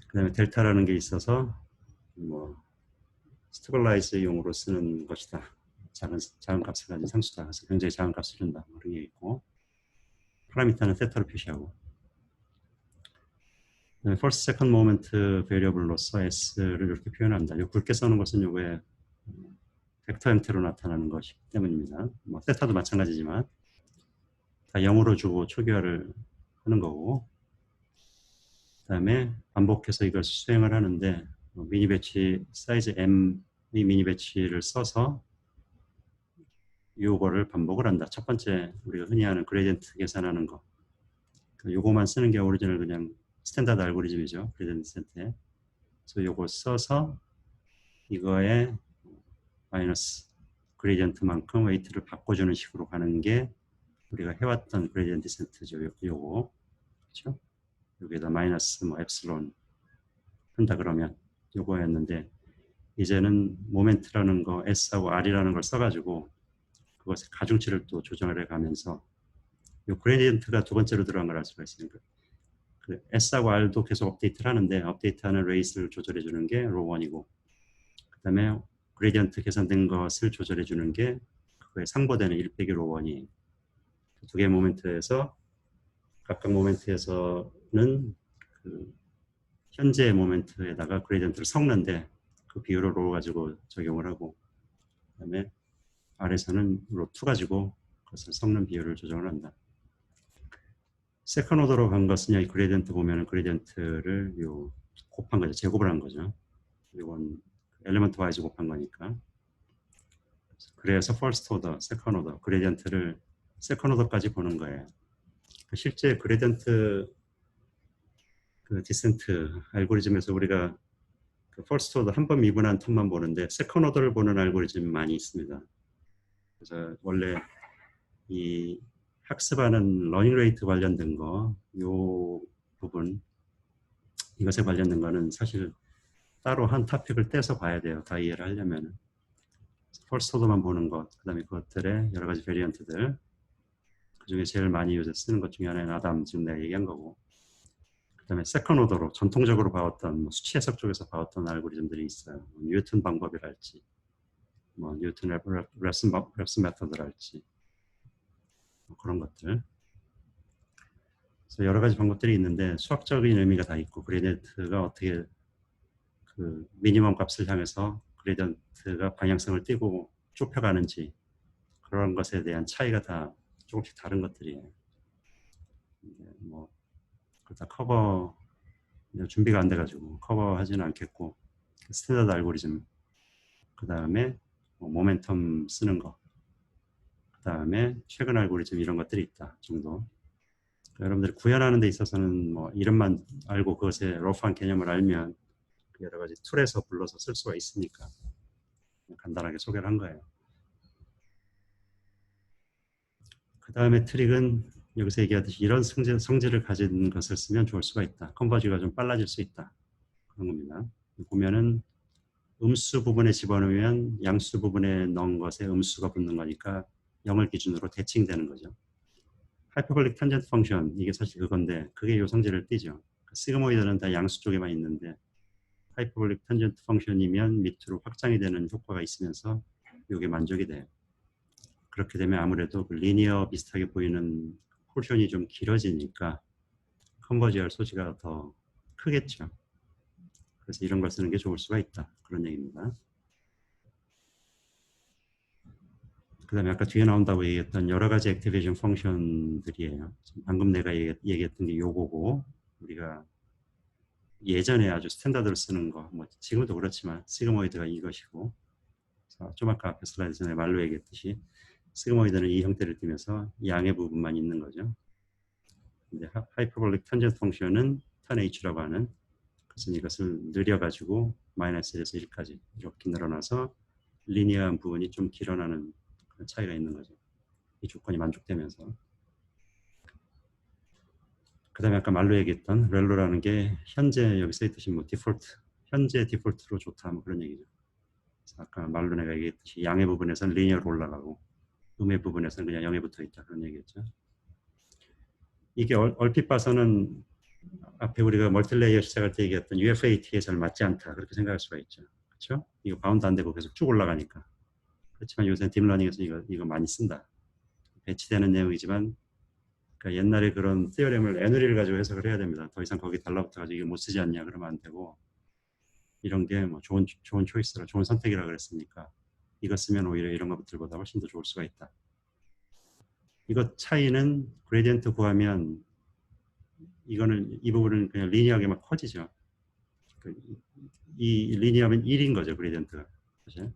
그 다음에 델타라는 게 있어서 뭐 스테빌라이즈용으로 쓰는 것이다. 작은 값을 가진 상수다. 그래서 굉장히 작은 값을 준다. 그런 게 있고, 파라미터는 세타로 표시하고, first, second moment variable로서 s를 이렇게 표현한다. 요 굵게 써는 것은 요거에 벡터 형태로 나타나는 것이기 때문입니다. 뭐 세타도 마찬가지지만 다 0으로 주고 초기화를 하는 거고, 그 다음에 반복해서 이걸 수행을 하는데 미니 배치 사이즈 M의 미니 배치를 써서 요거를 반복을 한다. 첫 번째 우리가 흔히 하는 그레디언트 계산하는 거, 요거만 쓰는 게 오리지널 그냥 스탠다드 알고리즘이죠. 그레디언트 센터에. 그래서 요거 써서 이거에 마이너스 그레디언트만큼 웨이트를 바꿔주는 식으로 가는 게 우리가 해왔던 그레디언트 센터죠. 요거 그렇죠? 여기에다 마이너스 뭐 엡슬론 한다 그러면 요거였는데, 이제는 모멘트라는 거 S하고 R이라는 걸 써가지고 그것의 가중치를 또 조정을 해가면서 요 그레디언트가 두 번째로 들어간 걸 알 수가 있으니까 그 S하고 R도 계속 업데이트를 하는데, 업데이트하는 레이스를 조절해 주는 게 로 1이고, 그 다음에 그레디언트 계산된 것을 조절해 주는 게 그거에 상보되는 1 빼기 로 1이 두 개의 모멘트에서 각각 모멘트에서는 그 현재 모멘트에다가 그레디언트를 섞는데 그 비율을 로 가지고 적용을 하고, 그 다음에 R에서는 로 2 가지고 그것을 섞는 비율을 조정을 한다. 세컨 오더로 간 것은 이 그레디언트 보면은 그레디언트를 요 곱한 거죠. 제곱을 한 거죠. 이건 엘리먼트 와이즈 곱한 거니까. 그래서 퍼스트 오더, 세컨 오더 그레디언트를 세컨 오더까지 보는 거예요. 실제 그레디언트 그 디센트 알고리즘에서 우리가 그 퍼스트 오더 한 번 미분한 텀만 보는데 세컨 오더를 보는 알고리즘이 많이 있습니다. 그래서 원래 이 학습하는 러닝 레이트 관련된 거, 요 부분, 이것에 관련된 거는 사실 따로 한 토픽을 떼서 봐야 돼요. 다 이해를 하려면은. 퍼스트 오더만 보는 것, 그 다음에 그것들의 여러 가지 베리언트들, 그 중에 제일 많이 요새 쓰는 것 중에 하나는 아담, 지금 내가 얘기한 거고, 그 다음에 세컨 오더로 전통적으로 봐왔던 뭐 수치 해석 쪽에서 봐왔던 알고리즘들이 있어요. 뭐 뉴턴 방법이랄지, 뭐 뉴턴 랩스 메터드랄지, 뭐 그런 것들. 그래서 여러 가지 방법들이 있는데 수학적인 의미가 다 있고, 그레디언트가 어떻게 그 미니멈 값을 향해서 그레디언트가 방향성을 띠고 좁혀가는지, 그런 것에 대한 차이가 다 조금씩 다른 것들이에요. 뭐 그다 커버 준비가 안 돼가지고 커버하지는 않겠고, 스탠다드 알고리즘, 그 다음에 뭐 모멘텀 쓰는 거, 그 다음에 최근 알고리즘 이런 것들이 있다 정도. 여러분들이 구현하는 데 있어서는 뭐 이름만 알고 그것의 러프한 개념을 알면 여러 가지 툴에서 불러서 쓸 수가 있으니까 간단하게 소개를 한 거예요. 그 다음에 트릭은 여기서 얘기하듯이 이런 성질을 가진 것을 쓰면 좋을 수가 있다. 컨버지가 좀 빨라질 수 있다. 그런 겁니다. 보면은 음수 부분에 집어넣으면 양수 부분에 넣은 것에 음수가 붙는 거니까 0을 기준으로 대칭되는 거죠. 하이퍼볼릭 탄젠트 펑션 이게 사실 그건데 그게 요 성질을 띠죠. 시그모이드는 다 양수 쪽에만 있는데 하이퍼볼릭 탄젠트 펑션이면 밑으로 확장이 되는 효과가 있으면서 이게 만족이 돼요. 그렇게 되면 아무래도 그 리니어 비슷하게 보이는 포션이 좀 길어지니까 컨버지할 소지가 더 크겠죠. 그래서 이런 걸 쓰는 게 좋을 수가 있다. 그런 얘기입니다. 그 다음에 아까 뒤에 나온다고 얘기했던 여러 가지 액티베이션 펑션들이에요. 방금 내가 얘기했던 게 요거고 우리가 예전에 아주 스탠다드로 쓰는 거, 뭐 지금도 그렇지만 시그모이드가 이것이고 좀 아까 앞에 슬라이드 전에 말로 얘기했듯이 시그모이드는 이 형태를 띠면서 양의 부분만 있는 거죠. 근데 하이퍼볼릭 탄젠트 펑션은 tan h라고 하는 그래서 이것을 늘려가지고 마이너스 1에서 1까지 이렇게 늘어나서 리니어한 부분이 좀 길어나는 그런 차이가 있는 거죠. 이 조건이 만족되면서. 그 다음에 아까 말로 얘기했던 렐로라는 게 현재 여기 써있듯이 뭐 디폴트, 현재 디폴트로 좋다 뭐 그런 얘기죠. 그래서 아까 말로 내가 얘기했듯이 양의 부분에서는 리니어로 올라가고 음의 부분에서는 그냥 0에 붙어 있다 그런 얘기였죠. 이게 얼핏 봐서는 앞에 우리가 멀티레이어 시작할 때 얘기했던 UFAT에 잘 맞지 않다 그렇게 생각할 수가 있죠. 그렇죠? 이거 바운드 안 되고 계속 쭉 올라가니까. 그렇지만 요새 딥러닝에서 이거 많이 쓴다. 배치되는 내용이지만 그러니까 옛날에 그런 티어렘을 애누리를 가지고 해석을 해야 됩니다. 더 이상 거기 달라붙어가지고 이거 못 쓰지 않냐 그러면 안 되고 이런 게 뭐 좋은 초이스라 좋은 선택이라 그랬으니까 이거 쓰면 오히려 이런 것들보다 훨씬 더 좋을 수가 있다. 이거 차이는 그레디언트 구하면 이거는 이 부분은 그냥 리니어하게 막 커지죠. 이 리니어면 1인 거죠 그레디언트가 사실.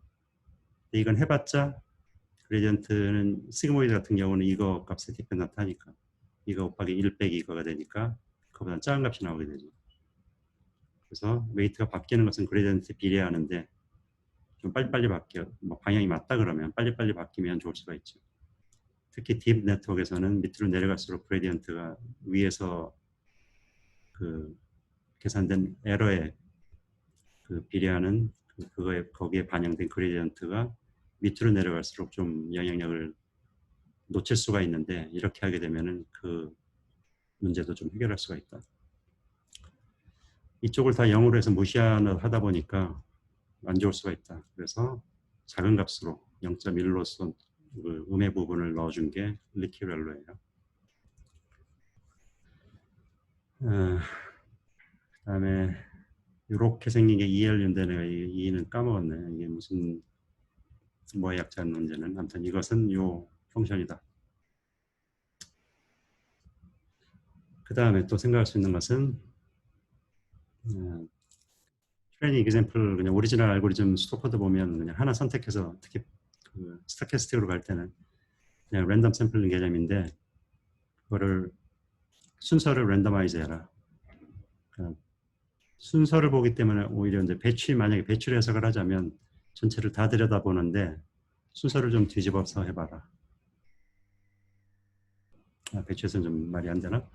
이건 해봤자 그레디언트는 시그모이드 같은 경우는 이거 값에 디펜던트 하니까 이거 곱하기 1 빼기 이거가 되니까 그거보다 작은 값이 나오게 되죠. 그래서 웨이트가 바뀌는 것은 그레디언트에 비례하는데 좀 빨리빨리 바뀌어 뭐 방향이 맞다 그러면 빨리빨리 바뀌면 좋을 수가 있죠. 특히 딥 네트워크에서는 밑으로 내려갈수록 그레디언트가 위에서 그 계산된 에러에 그 비례하는 거기에 반영된 그레디언트가 밑으로 내려갈수록 좀 영향력을 놓칠 수가 있는데 이렇게 하게 되면은 그 문제도 좀 해결할 수가 있다. 이쪽을 다 0으로 해서 무시하다 보니까 안 좋을 수가 있다. 그래서 작은 값으로 0.1로서 그 음의 부분을 넣어준 게 리키렐로예요. 그다음에 이렇게 생긴 게 EL인데 내가 E는 까먹었네. 이게 무슨 뭐의 약자는 문제는 아무튼 이것은 요 펑션이다. 그 다음에 또 생각할 수 있는 것은 트레이닝 example 그냥 오리지널 알고리즘 수도 코드 보면 그냥 하나 선택해서 특히 그 스토캐스틱으로 갈 때는 그냥 랜덤 샘플링 개념인데 그거를 순서를 랜더마이즈 해라. 그러니까 순서를 보기 때문에 오히려 이제 만약에 배치를 해석을 하자면 전체를 다 들여다보는데 순서를 좀 뒤집어서 해봐라. 배치에서는 좀 말이 안 되나?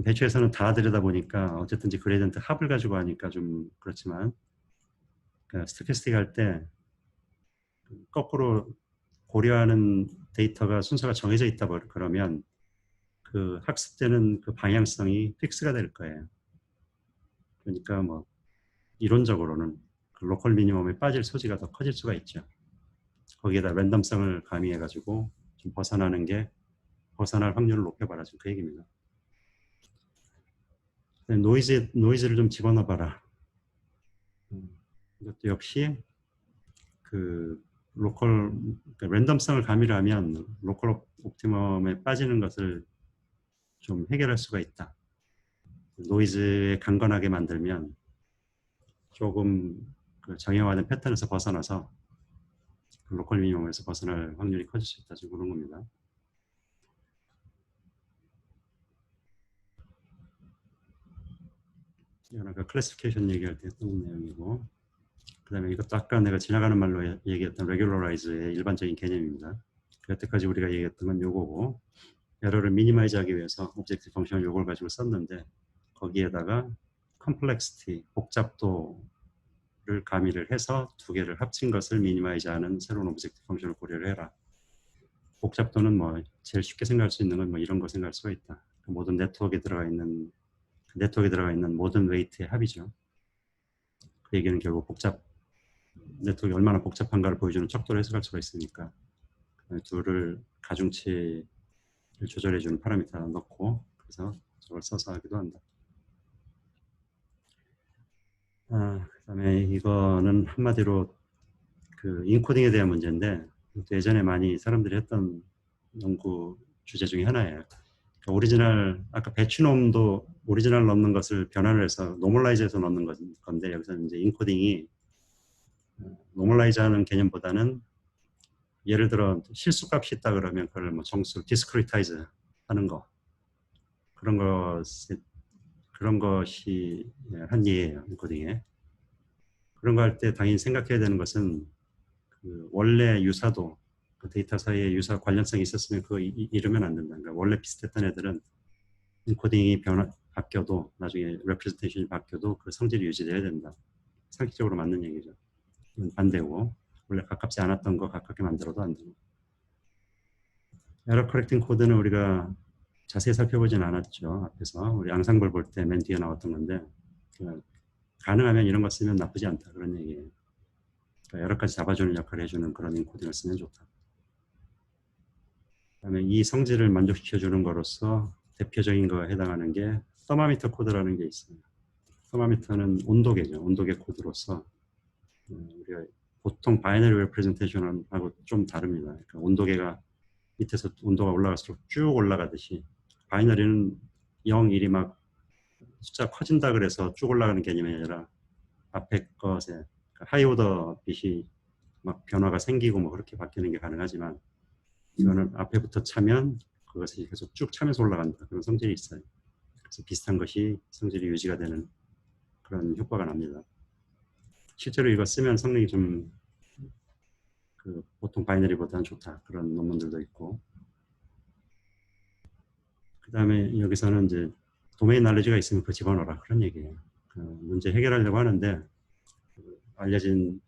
배치에서는 다 들여다보니까 어쨌든지 그레디언트 합을 가지고 하니까 좀 그렇지만 그러니까 스토캐스틱 할 때 거꾸로 고려하는 데이터가 순서가 정해져 있다 그러면 그 학습되는 그 방향성이 픽스가 될 거예요. 그러니까 뭐 이론적으로는 그 로컬 미니멈에 빠질 소지가 더 커질 수가 있죠. 거기에다 랜덤성을 가미해가지고 좀 벗어날 확률을 높여봐라. 지금 그 얘기입니다. 노이즈를 좀 집어넣어봐라. 이것도 역시 그 그러니까 랜덤성을 가미를 하면 로컬 옵티멈에 빠지는 것을 좀 해결할 수가 있다. 노이즈에 강건하게 만들면 조금 그 정형화된 패턴에서 벗어나서 그 로컬 미니멈에서 벗어날 확률이 커질 수 있다. 지금 그런 겁니다. 이건 아까 클래시피케이션 얘기할 때 했던 내용이고 그 다음에 이것도 아까 내가 지나가는 말로 얘기했던 레귤러라이즈의 일반적인 개념입니다. 여태까지 우리가 얘기했던 건 요거고 에러를 미니마이즈 하기 위해서 오브젝트 펑션을 요걸 가지고 썼는데 거기에다가 컴플렉시티, 복잡도를 가미를 해서 두 개를 합친 것을 미니마이즈하는 새로운 오브젝트 펑션을 고려를 해라. 복잡도는 뭐 제일 쉽게 생각할 수 있는 건 뭐 이런 거 생각할 수가 있다. 모든 네트워크에 들어가 있는 모든 웨이트의 합이죠. 그 얘기는 결국 네트워크가 얼마나 복잡한가를 보여주는 척도로 해석할 수가 있으니까 둘을 가중치를 조절해주는 파라미터 넣고 그래서 저걸 써서 하기도 한다. 그다음에 이거는 한마디로 그 인코딩에 대한 문제인데 예전에 많이 사람들이 했던 연구 주제 중에 하나예요. 그러니까 오리지널 아까 배추놈도 오리지널 넣는 것을 변환을 해서 노멀라이즈해서 넣는 건데 여기서 이제 인코딩이 노멀라이즈하는 개념보다는 예를 들어 실수값이 있다 그러면 그걸 뭐 정수 디스크리타이즈 하는 거 그런 것이 한 예예요 인코딩에. 그런 거 할 때 당연히 생각해야 되는 것은 그 원래 유사도 그 데이터 사이에 유사 관련성이 있었으면 그거 잃으면 안 된다. 그러니까 원래 비슷했던 애들은 인코딩이 바뀌어도 나중에 레프레젠테이션이 바뀌어도 그 성질이 유지돼야 된다. 상식적으로 맞는 얘기죠. 반대고 원래 가깝지 않았던 거 가깝게 만들어도 안 되고. 에러 커렉팅 코드는 우리가 자세히 살펴보진 않았죠. 앞에서 우리 앙상블 볼 때 맨 뒤에 나왔던 건데 가능하면 이런 거 쓰면 나쁘지 않다 그런 얘기예요. 그러니까 여러 가지 잡아주는 역할을 해주는 그런 인코딩을 쓰면 좋다. 그다음에 이 성질을 만족시켜주는 거로서 대표적인 거에 해당하는 게 서마미터 코드라는 게 있어요. 서마미터는 온도계죠. 온도계 코드로서 우리가 보통 바이너리 레프레젠테이션하고 좀 다릅니다. 그러니까 온도계가 밑에서 온도가 올라갈수록 쭉 올라가듯이 바이너리는 0, 1이 막 숫자 커진다 그래서 쭉 올라가는 개념이 아니라 앞에 것에 하이오더 빛이 막 변화가 생기고 뭐 그렇게 바뀌는 게 가능하지만 이거는 앞에부터 차면 그것이 계속 쭉 차면서 올라간다. 그런 성질이 있어요. 그래서 비슷한 것이 성질이 유지가 되는 그런 효과가 납니다. 실제로 이거 쓰면 성능이 좀 보통 바이너리보다는 좋다. 그런 논문들도 있고. 그 다음에 여기서는 이제 도메인 날리지가 있으면 그 집어넣어라. 그런 얘기예요. 그 문제 해결하려고 하는데 알려진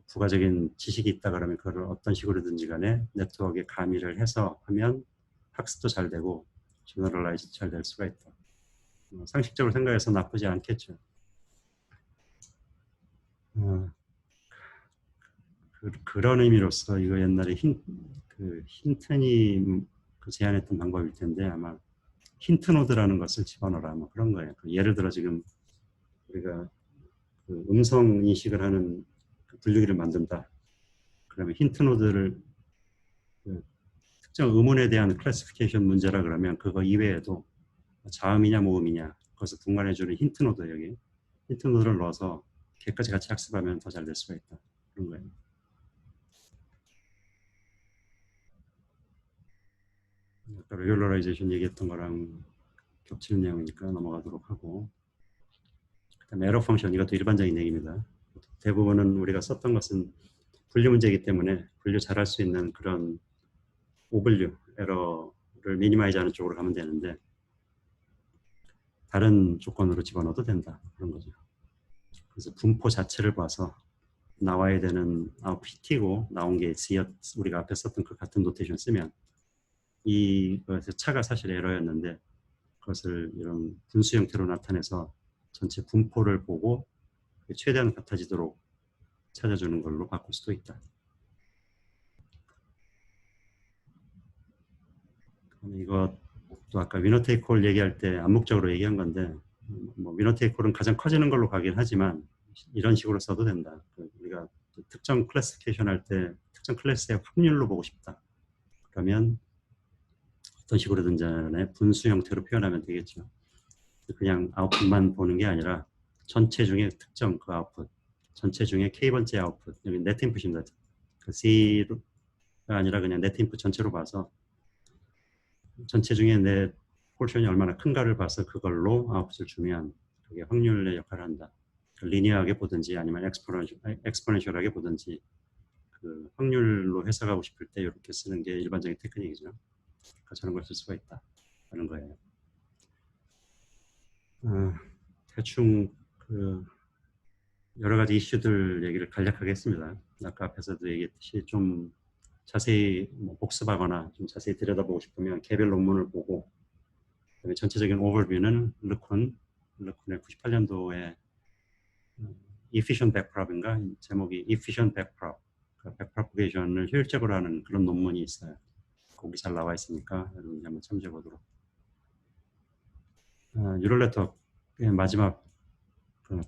부가적인 지식이 있다 그러면 그걸 어떤 식으로든지 간에 네트워크에 가미를 해서 하면 학습도 잘 되고 제너럴라이즈 잘 될 수가 있다. 상식적으로 생각해서 나쁘지 않겠죠. 그런 의미로서 이거 옛날에 힌튼이 제안했던 방법일 텐데 아마 힌트 노드라는 것을 집어넣어라 뭐 그런 거예요. 예를 들어 지금 우리가 음성 인식을 하는 분류기를 만든다. 그러면 힌트 노드를 특정 의문에 대한 클래시피케이션 문제라 그러면 그거 이외에도 자음이냐 모음이냐 그것을 분간해주는 힌트 노드 여기 힌트 노드를 넣어서 걔까지 같이 학습하면 더 잘 될 수가 있다. 그런 거예요. 아까 레귤러라이제이션 얘기했던 거랑 겹치는 내용이니까 넘어가도록 하고 그다음에 에러 펑션 이것도 일반적인 얘기입니다. 대부분은 우리가 썼던 것은 분류 문제이기 때문에 분류 잘할 수 있는 그런 오분류 에러를 미니마이즈하는 쪽으로 가면 되는데 다른 조건으로 집어넣어도 된다 그런 거죠. 그래서 분포 자체를 봐서 나와야 되는 PT고 나온 게 C였 우리가 앞에 썼던 그 같은 노테이션 쓰면 이것의 차가 사실 에러였는데 그것을 이런 분수 형태로 나타내서 전체 분포를 보고 최대한 같아지도록 찾아주는 걸로 바꿀 수도 있다. 이것도 아까 위너테이크홀 얘기할 때 암묵적으로 얘기한 건데 뭐 위너테이크홀은 가장 커지는 걸로 가긴 하지만 이런 식으로 써도 된다. 우리가 특정 클래시피케이션 할 때 특정 클래스의 확률로 보고 싶다. 그러면 어떤 식으로든 간에 분수 형태로 표현하면 되겠죠. 그냥 아웃풋만 보는 게 아니라 전체 중에 특정 그 아웃풋, 전체 중에 K번째 아웃풋, 여기 네트 인풋입니다. 그 C가 아니라 그냥 네트 인풋 전체로 봐서 전체 중에 내 포션이 얼마나 큰가를 봐서 그걸로 아웃풋을 주면 그게 확률의 역할을 한다. 리니어하게 보든지 아니면 엑스포넨셜하게 보든지 그 확률로 해석하고 싶을 때 이렇게 쓰는 게 일반적인 테크닉이죠. 저런 걸 쓸 수가 있다 하는 거예요. 대충 여러 가지 이슈들 얘기를 간략하게 했습니다. 아까 앞에서도 얘기했듯이 좀 자세히 뭐 복습하거나 좀 자세히 들여다보고 싶으면 개별 논문을 보고, 그다음에 전체적인 오버뷰는 르콘의 98년도에 Efficient Backprop인가 제목이 Efficient Backprop, 백프로포게이션을 효율적으로 하는 그런 논문이 있어요. 거기 잘 나와 있으니까 여러분이 한번 참조해 보도록. 뉴럴네트워크의 마지막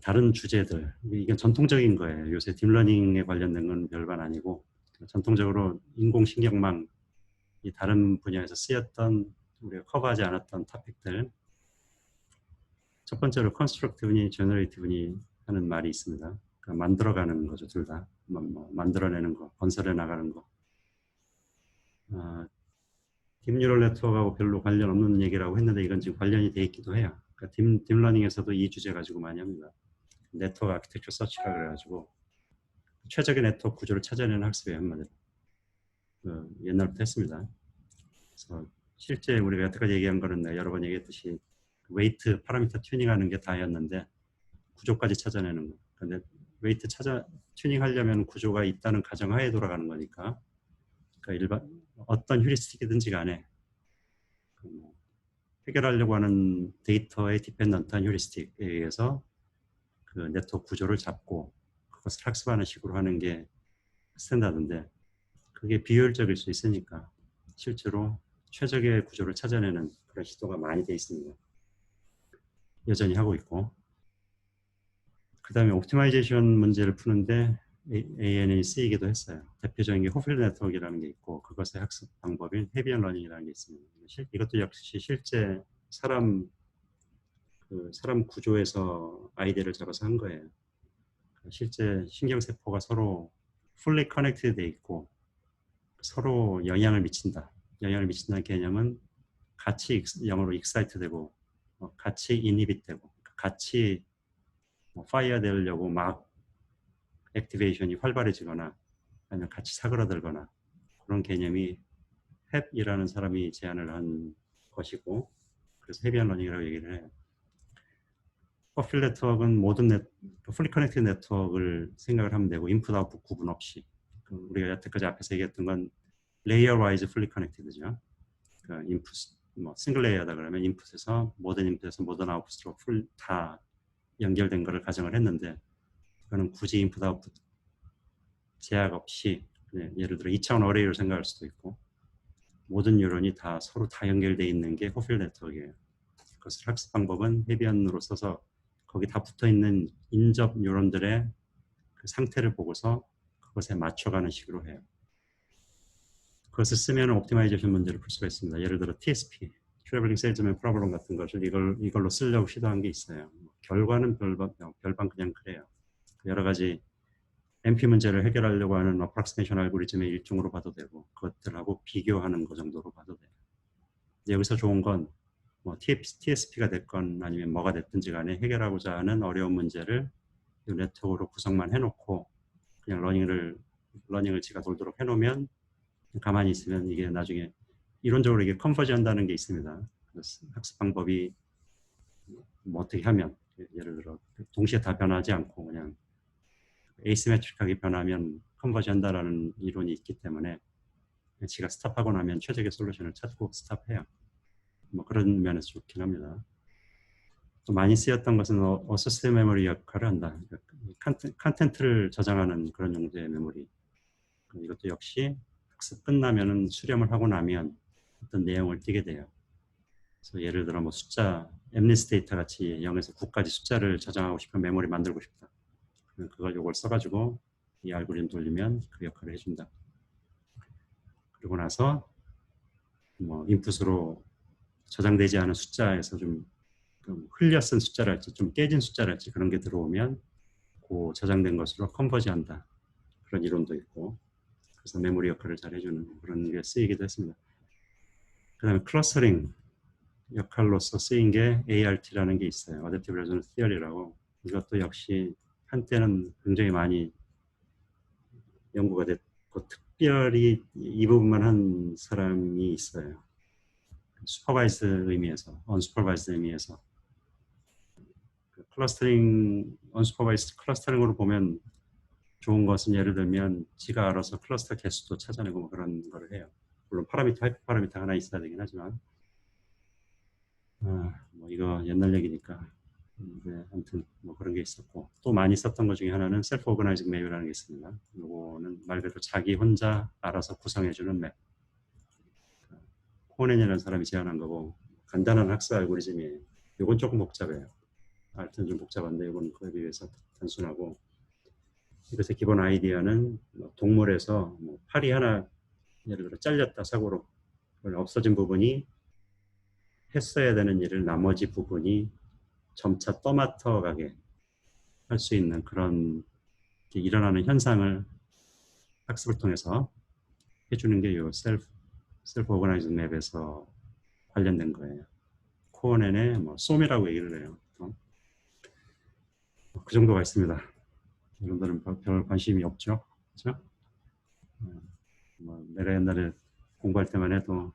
다른 주제들, 이게 전통적인 거예요. 요새 딥러닝에 관련된 건 별반 아니고 전통적으로 인공신경망, 이 다른 분야에서 쓰였던 우리가 커버하지 않았던 토픽들. 첫 번째로 컨스트럭티브니 제너레이티브니 하는 말이 있습니다. 그러니까 만들어가는 거죠, 둘 다. 만들어내는 거, 건설해 나가는 거. 딥뉴럴 네트워크하고 별로 관련 없는 얘기라고 했는데 이건 지금 관련이 돼 있기도 해요. 그러니까 딥러닝에서도 이 주제 가지고 많이 합니다. 네트워크 아키텍처 서치라 그래가지고 최적의 네트워크 구조를 찾아내는 학습이에요, 한마디로. 옛날부터 했습니다. 그래서 실제 우리가 여태까지 얘기한 거는 내가 여러 번 얘기했듯이 웨이트 파라미터 튜닝하는 게 다였는데 구조까지 찾아내는 거. 근데 웨이트 튜닝하려면 구조가 있다는 가정하에 돌아가는 거니까. 그러니까 어떤 휴리스틱이든지 간에 해결하려고 하는 데이터의 디펜던트한 휴리스틱에 의해서 그 네트워크 구조를 잡고 그것을 학습하는 식으로 하는 게 스탠다드인데, 그게 비효율적일 수 있으니까 실제로 최적의 구조를 찾아내는 그런 시도가 많이 돼 있습니다. 여전히 하고 있고, 그 다음에 옵티마이제이션 문제를 푸는데 ANN이 쓰이기도 했어요. 대표적인 게 호필드 네트워크라는 게 있고, 그것의 학습 방법인 헤비언 러닝이라는 게 있습니다. 이것도 역시 실제 사람 구조에서 아이디어를 잡아서 한 거예요. 실제 신경세포가 서로 fully connected 돼 있고 서로 영향을 미친다. 영향을 미친다는 개념은 같이 영어로 excite 되고 같이 inhibit 되고 같이 fire 되려고 막 액티베이션이 활발해지거나 아니면 같이 사그라들거나, 그런 개념이 헵이라는 사람이 제안을 한 것이고, 그래서 헤비언 러닝이라고 얘기를 해요. 퍼필 네트워크는 모든 풀리 커넥티드 네트워크를 생각을 하면 되고 인풋 아웃풋 구분 없이, 우리가 여태까지 앞에서 얘기했던 건 레이어 와이즈 풀리 커넥티드죠. 그러니까 인풋 싱글 레이어다 그러면 인풋에서 모든 아웃풋으로 다 연결된 것을 가정을 했는데, 그거는 굳이 인풋 아웃풋 제약 없이 예를 들어 2차원 어레이로 생각할 수도 있고, 모든 뉴런이 다 서로 다 연결되어 있는 게 호필 네트워크예요. 그것을 학습 방법은 헤비언으로 써서 거기 다 붙어 있는 인접 뉴런들의 그 상태를 보고서 그것에 맞춰가는 식으로 해요. 그것을 쓰면 옵티마이제이션 문제를 풀 수가 있습니다. 예를 들어 TSP, 트래블링 세일즈맨 프로블럼 같은 것을 이걸로 쓰려고 시도한 게 있어요. 결과는 별반 그냥 그래요. 여러 가지 NP 문제를 해결하려고 하는 어프락시메이션 알고리즘의 일종으로 봐도 되고, 그것들하고 비교하는 것 정도로 봐도 돼요. 여기서 좋은 건 TSP가 됐건 아니면 뭐가 됐든지 간에 해결하고자 하는 어려운 문제를 이 네트워크로 구성만 해놓고 그냥 러닝을 지가 돌도록 해놓으면 가만히 있으면 이게 나중에 이론적으로 이게 컨버지 한다는 게 있습니다. 학습 방법이 어떻게 하면 예를 들어 동시에 다 변하지 않고 그냥 에이시메트릭하게 변하면 컨버지 한다라는 이론이 있기 때문에 지가 스탑하고 나면 최적의 솔루션을 찾고 스탑해요. 그런 면에서 좋긴 합니다. 또 많이 쓰였던 것은 어서스 메모리 역할을 한다. 컨텐츠를 저장하는 그런 용도의 메모리. 이것도 역시 학습 끝나면은 수렴을 하고 나면 어떤 내용을 띄게 돼요. 그래서 예를 들어 숫자, 엠니스 데이터 같이 0에서 9까지 숫자를 저장하고 싶으면 메모리 만들고 싶다. 그러면 요걸 써가지고 이 알고리즘 돌리면 그 역할을 해준다. 그리고 나서 인풋으로 저장되지 않은 숫자에서 좀 흘려 쓴 숫자랄지 좀 깨진 숫자랄지 그런 게 들어오면 그 저장된 것으로 컨버지한다. 그런 이론도 있고, 그래서 메모리 역할을 잘 해주는 그런 게 쓰이기도 했습니다. 그 다음에 클러스터링 역할로서 쓰인 게 ART라는 게 있어요. Adaptive Resonance Theory라고. 이것도 역시 한때는 굉장히 많이 연구가 됐고, 특별히 이 부분만 한 사람이 있어요. 슈퍼바이즈 의미에서, 언슈퍼바이즈 의미에서. 클러스터링, 언슈퍼바이즈 클러스터링으로 보면 좋은 것은 예를 들면 지가 알아서 클러스터 개수도 찾아내고 뭐 그런 거를 해요. 물론 파라미터, 하이퍼 파라미터 하나 있어야 되긴 하지만 뭐 이거 옛날 얘기니까. 아무튼 뭐 그런 게 있었고, 또 많이 썼던 것 중에 하나는 셀프 오거나이징 맵이라는 게 있습니다. 이거는 말 그대로 자기 혼자 알아서 구성해주는 맵. 코넨이라는 사람이 제안한 거고, 간단한 학습 알고리즘이에요. 이건 조금 복잡해요. 알트는 좀 복잡한데 이건 그에 비해서 단순하고, 이것의 기본 아이디어는 동물에서 뭐 팔이 하나 예를 들어 잘렸다 사고로 없어진 부분이 했어야 되는 일을 나머지 부분이 점차 떠맡아가게 할 수 있는 그런 일어나는 현상을 학습을 통해서 해주는 게 이 셀프 오거나이징 맵에서 관련된 거예요. 코어넨의 뭐 솜이라고 얘기를 해요. 그 정도가 있습니다. 여러분들은 별 관심이 없죠, 그렇죠? 뭐 내가 옛날에 공부할 때만 해도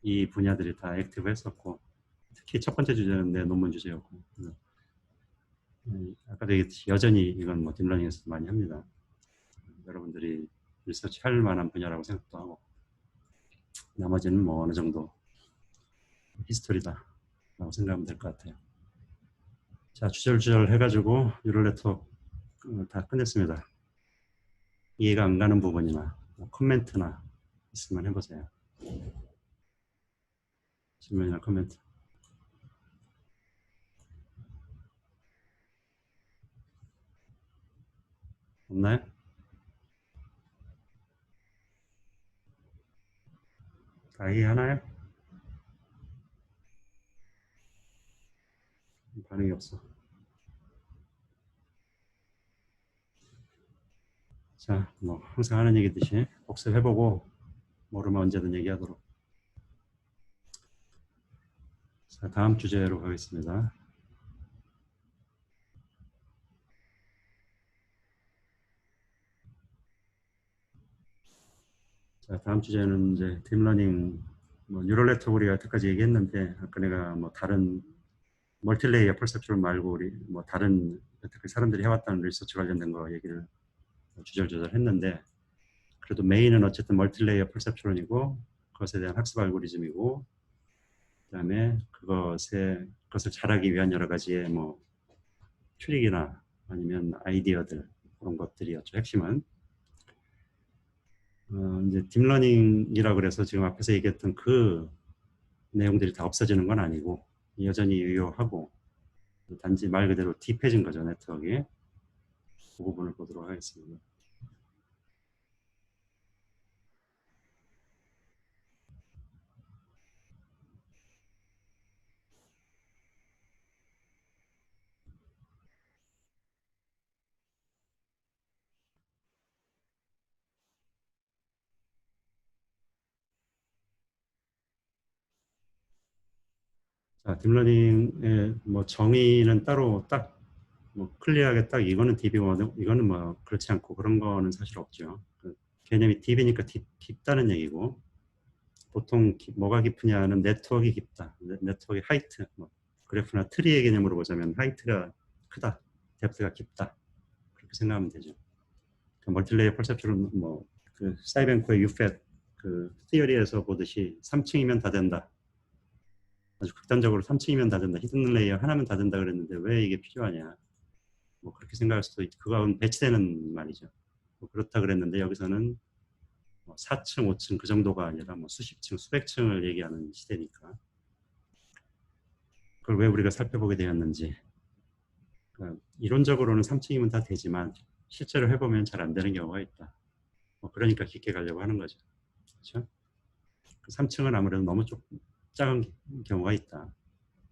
이 분야들이 다 액티브했었고, 특히 첫 번째 주제는 내 논문 주제였고, 아까도 얘기했듯이 여전히 이건 뭐 딥러닝에서 많이 합니다. 여러분들이 리서치 할 만한 분야라고 생각도 하고, 나머지는 뭐 어느 정도 히스토리다 라고 생각하면 될 것 같아요. 자, 주절주절 해가지고 뉴럴네트워크 다 끝냈습니다. 이해가 안 가는 부분이나 뭐 코멘트나 있으면 해보세요. 질문이나 코멘트. 없나요? 다 이해하나요? 반응이 없어. 자, 뭐 항상 하는 얘기듯이 복습해보고 모르면 언제든 얘기하도록. 자, 다음 주제로 가겠습니다. 자, 다음 주제는 이제 딥러닝, 뭐 뉴럴 네트워크 우리가 여태까지 얘기했는데, 아까 내가 뭐 다른 멀티레이어 퍼셉션 말고 우리 뭐 다른 여태까지 사람들이 해왔다는 리서치 관련된 거 얘기를 주절주절 했는데, 그래도 메인은 어쨌든 멀티레이어 퍼셉션이고 그것에 대한 학습 알고리즘이고, 그다음에 그것을 잘하기 위한 여러 가지의 뭐 트릭이나 아니면 아이디어들, 그런 것들이었죠. 핵심은 이제 딥러닝이라 그래서 지금 앞에서 얘기했던 그 내용들이 다 없어지는 건 아니고 여전히 유효하고, 단지 말 그대로 딥해진 거죠, 네트워크에. 그 부분을 보도록 하겠습니다. 자, 딥러닝의 뭐 정의는 따로 딱 뭐 클리어하게 딱 이거는 딥이고 이거는 뭐 그렇지 않고 그런 거는 사실 없죠. 그 개념이 딥이니까 깊다는 얘기고, 보통 뭐가 깊으냐는 네트워크가 깊다. 네트워크의 하이트, 뭐 그래프나 트리의 개념으로 보자면 하이트가 크다, 데프트가 깊다, 그렇게 생각하면 되죠. 그 멀티레이어 퍼셉션은 뭐그 사이벤코의 유팻 그 티어리에서 보듯이 3층이면 다 된다. 아주 극단적으로 3층이면 다 된다. 히든 레이어 하나면 다 된다 그랬는데 왜 이게 필요하냐. 뭐 그렇게 생각할 수도 있고, 그건 배치되는 말이죠. 뭐 그렇다 그랬는데 여기서는 뭐 4층, 5층 그 정도가 아니라 뭐 수십 층, 수백 층을 얘기하는 시대니까 그걸 왜 우리가 살펴보게 되었는지. 그러니까 이론적으로는 3층이면 다 되지만 실제로 해보면 잘 안 되는 경우가 있다. 뭐 그러니까 깊게 가려고 하는 거죠. 그렇죠? 그 3층은 아무래도 너무 좀 작은 경우가 있다.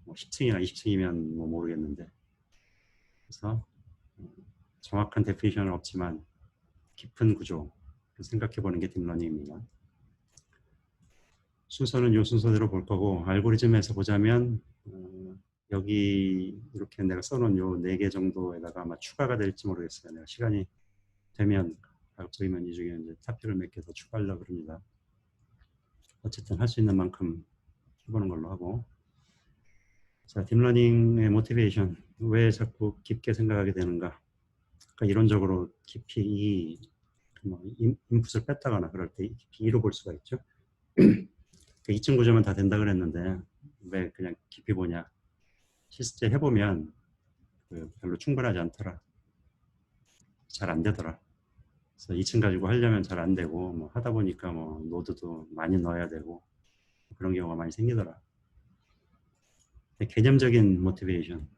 뭐 10층이나 20층이면 뭐 모르겠는데. 그래서 정확한 데피니션은 없지만 깊은 구조 생각해 보는 게 딥러닝입니다. 순서는 요 순서대로 볼 거고, 알고리즘에서 보자면 여기 이렇게 내가 써놓은 요 4개 정도에다가 아마 추가가 될지 모르겠어요. 내가 시간이 되면 가급적이면 이 중에 이제 타피를 몇 개 더 추가하려고 합니다. 어쨌든 할 수 있는 만큼 해보는 걸로 하고. 자, 딥러닝의 모티베이션, 왜 자꾸 깊게 생각하게 되는가. 그러니까 이론적으로 깊이 뭐 인풋을 뺐다거나 그럴 때 깊이 2로 볼 수가 있죠. 그 2층 구조면 다 된다 그랬는데 왜 그냥 깊이 보냐. 실제 해보면 별로 충분하지 않더라. 잘 안 되더라. 그래서 2층 가지고 하려면 잘 안 되고 뭐 하다 보니까 뭐 노드도 많이 넣어야 되고 그런 경우가 많이 생기더라. 개념적인 모티베이션.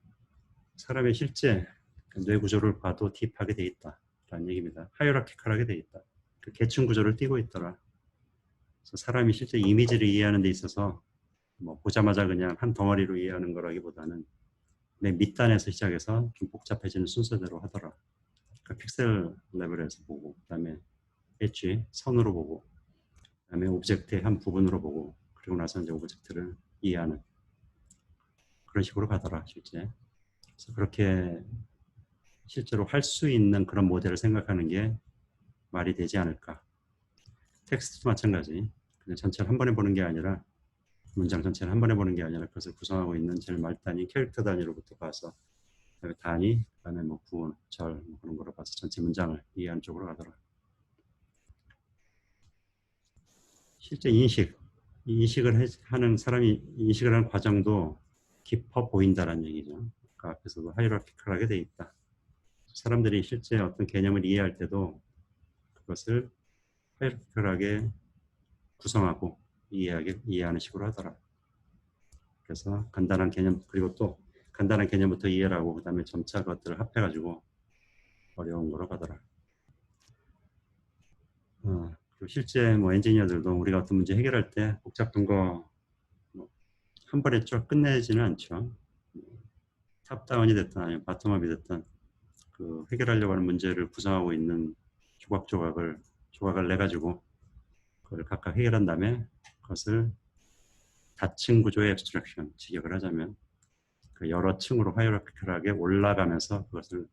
사람의 실제 뇌 구조를 봐도 딥하게 돼 있다라는 얘기입니다. 하이어라키컬하게 돼 있다. 그 계층 구조를 띠고 있더라. 그래서 사람이 실제 이미지를 이해하는 데 있어서 뭐 보자마자 그냥 한 덩어리로 이해하는 거라기보다는 맨 밑단에서 시작해서 좀 복잡해지는 순서대로 하더라. 그러니까 픽셀 레벨에서 보고, 그다음에 엣지 선으로 보고, 그다음에 오브젝트의 한 부분으로 보고, 그리고 나서 이제 오브젝트를 이해하는 그런 식으로 가더라 실제. 그래서 그렇게 실제로 할 수 있는 그런 모델을 생각하는 게 말이 되지 않을까. 텍스트도 마찬가지. 그냥 전체를 한 번에 보는 게 아니라 문장 전체를 한 번에 보는 게 아니라 그것을 구성하고 있는 제일 말단위, 캐릭터 단위로부터 봐서 그다음에 단위, 그다음에 뭐 구원, 절 뭐 그런 거로 봐서 전체 문장을 이해하는 쪽으로 가더라. 실제 인식을 하는 사람이 인식을 하는 과정도 깊어 보인다는 얘기죠. 아까 앞에서도 하이라키컬하게 돼 있다. 사람들이 실제 어떤 개념을 이해할 때도 그것을 하이라키컬하게 구성하고 이해하는 식으로 하더라. 그래서 간단한 개념, 그리고 또 간단한 개념부터 이해를 하고 그다음에 점차 그것들을 합해가지고 어려운 거로 가더라. 그리고 실제 뭐 엔지니어들도 우리가 어떤 문제 해결할 때 복잡한 거 한 번에 쭉 끝내지는 않죠. 탑다운이 됐든 아니면 바텀업이 됐든 그 해결하려고 하는 문제를 구성하고 있는 조각을 내 가지고 그걸 각각 해결한 다음에 그것을 다층 구조의 앱스트랙션 직역을 하자면 그 여러 층으로 하이어라키컬하게 올라가면서 그것을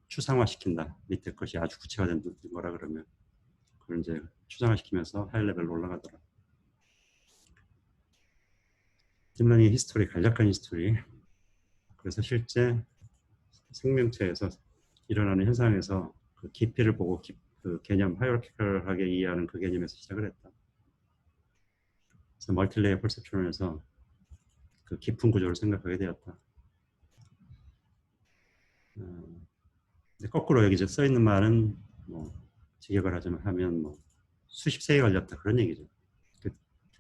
추상화시킨다. 밑에 것이 아주 구체화된 거라 그러면 그걸 이제 추상화시키면서 하이 레벨로 올라가더라. 딥러닝 히스토리, 간략한 히스토리. 그래서 실제 생명체에서 일어나는 현상에서 그 깊이를 보고 그 개념 하이어라키컬하게 이해하는 그 개념에서 시작을 했다. 그래서 멀티레이어 퍼셉션에서 그 깊은 구조를 생각하게 되었다. 근데 거꾸로 여기 써 있는 말은 뭐 직역을 하면 뭐 수십 세기 걸렸다 그런 얘기죠. 그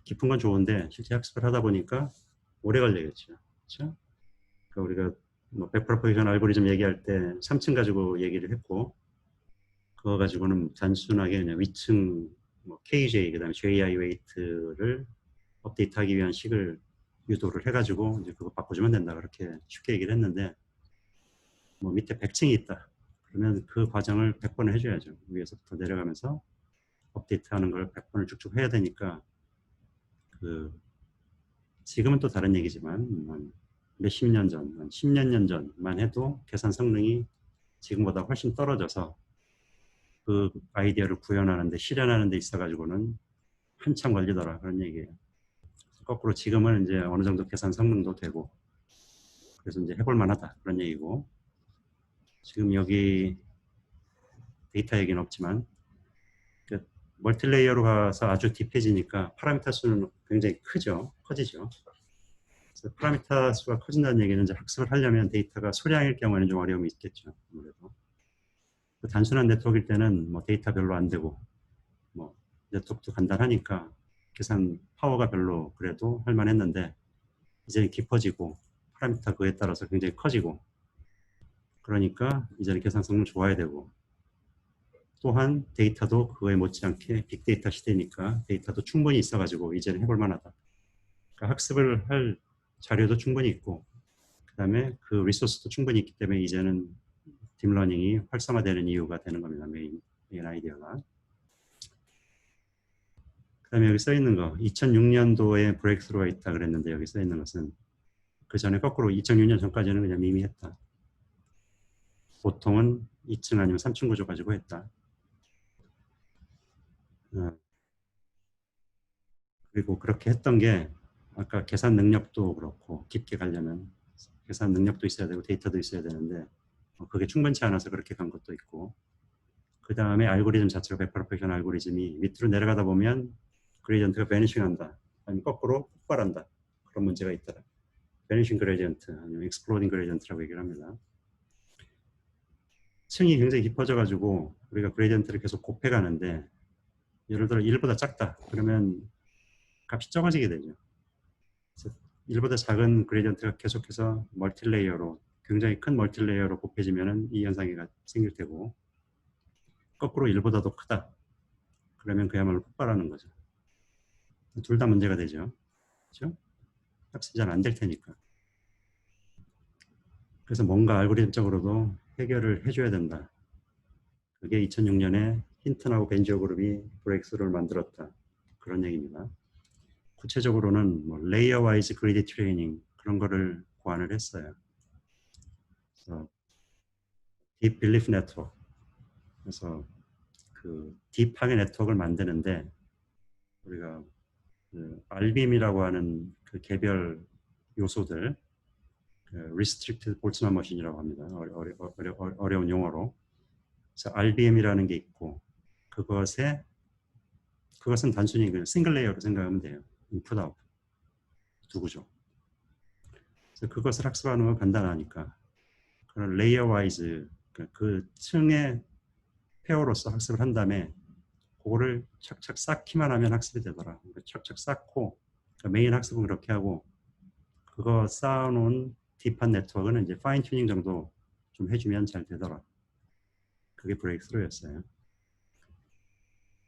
깊은 건 좋은데 실제 학습을 하다 보니까 오래 걸리겠죠. 그렇죠? 그러니까 우리가 뭐 백프로포지션 알고리즘 얘기할 때 3층 가지고 얘기를 했고 그거 가지고는 단순하게 그냥 위층 뭐 KJ 그다음에 JI 웨이트를 업데이트하기 위한 식을 유도를 해가지고 이제 그거 바꿔주면 된다 그렇게 쉽게 얘기를 했는데 뭐 밑에 100층이 있다 그러면 그 과정을 100번을 해줘야죠. 위에서부터 내려가면서 업데이트하는 걸 100번을 쭉쭉 해야 되니까 그 지금은 또 다른 얘기지만 몇십 년 전, 10년 전만 해도 계산 성능이 지금보다 훨씬 떨어져서 그 아이디어를 구현하는데 실현하는 데 있어가지고는 한참 걸리더라 그런 얘기예요. 거꾸로 지금은 이제 어느 정도 계산 성능도 되고 그래서 이제 해볼 만하다 그런 얘기고 지금 여기 데이터 얘기는 없지만 그 멀티레이어로 가서 아주 딥해지니까 파라미터 수는 굉장히 커지죠. 그래서 파라미터 수가 커진다는 얘기는 이제 학습을 하려면 데이터가 소량일 경우에는 좀 어려움이 있겠죠. 아무래도 단순한 네트워크일 때는 뭐 데이터 별로 안 되고 뭐 네트워크도 간단하니까 계산 파워가 별로 그래도 할만했는데 이제 깊어지고 파라미터 그에 따라서 굉장히 커지고 그러니까 이제는 계산 성능 좋아야 되고 또한 데이터도 그거에 못지않게 빅데이터 시대니까 데이터도 충분히 있어가지고 이제는 해볼 만하다. 그러니까 학습을 할 자료도 충분히 있고 그 다음에 그 리소스도 충분히 있기 때문에 이제는 딥러닝이 활성화되는 이유가 되는 겁니다. 메인 아이디어가. 그 다음에 여기 써있는 거 2006년도에 브레이크스루가 있다 그랬는데 여기 써있는 것은 그 전에 거꾸로 2006년 전까지는 그냥 미미했다. 보통은 2층 아니면 3층 구조 가지고 했다. 그리고 그렇게 했던 게 아까 계산 능력도 그렇고 깊게 가려면 계산 능력도 있어야 되고 데이터도 있어야 되는데 그게 충분치 않아서 그렇게 간 것도 있고, 그 다음에 알고리즘 자체가 백프로페이션 알고리즘이 밑으로 내려가다 보면 그레디언트가 베니싱한다, 아니면 거꾸로 폭발한다, 그런 문제가 있더라. 베니싱 그레디언트 아니면 익스플로딩 그레디언트라고 얘기를 합니다. 층이 굉장히 깊어져 가지고 우리가 그레디언트를 계속 곱해가는데, 예를 들어 1보다 작다 그러면 값이 적어지게 되죠. 그래서 1보다 작은 그레디언트가 계속해서 멀티레이어로, 굉장히 큰 멀티레이어로 곱해지면 이 현상이 생길 테고, 거꾸로 1보다도 크다 그러면 그야말로 폭발하는 거죠. 둘 다 문제가 되죠. 그렇죠? 학습이 잘 안 될 테니까. 그래서 뭔가 알고리즘적으로도 해결을 해줘야 된다. 그게 2006년에 힌튼하고 벤지오 그룹이 브레이크스루를 만들었다, 그런 얘기입니다. 구체적으로는 뭐 레이어 와이즈 그리디 트레이닝, 그런 거를 고안을 했어요. 그래서 딥 빌리프 네트워크, 그래서 그 딥하게 네트워크를 만드는데 우리가 그 RBM이라고 하는 그 개별 요소들, 그 Restricted Boltzmann Machine이라고 합니다. 어려운 용어로. 그래서 RBM이라는 게 있고, 그것은 단순히 그냥 싱글 레이어로 생각하면 돼요. 인풋 아웃 두 구조. 그래서 그것을 학습하는 건 간단하니까 그런 레이어 와이즈, 그 층의 페어로서 학습을 한 다음에 그거를 착착 쌓기만 하면 학습이 되더라. 착착 쌓고, 그러니까 메인 학습은 그렇게 하고, 그거 쌓아놓은 딥한 네트워크는 이제 파인 튜닝 정도 좀 해주면 잘 되더라. 그게 브레이크스루였어요.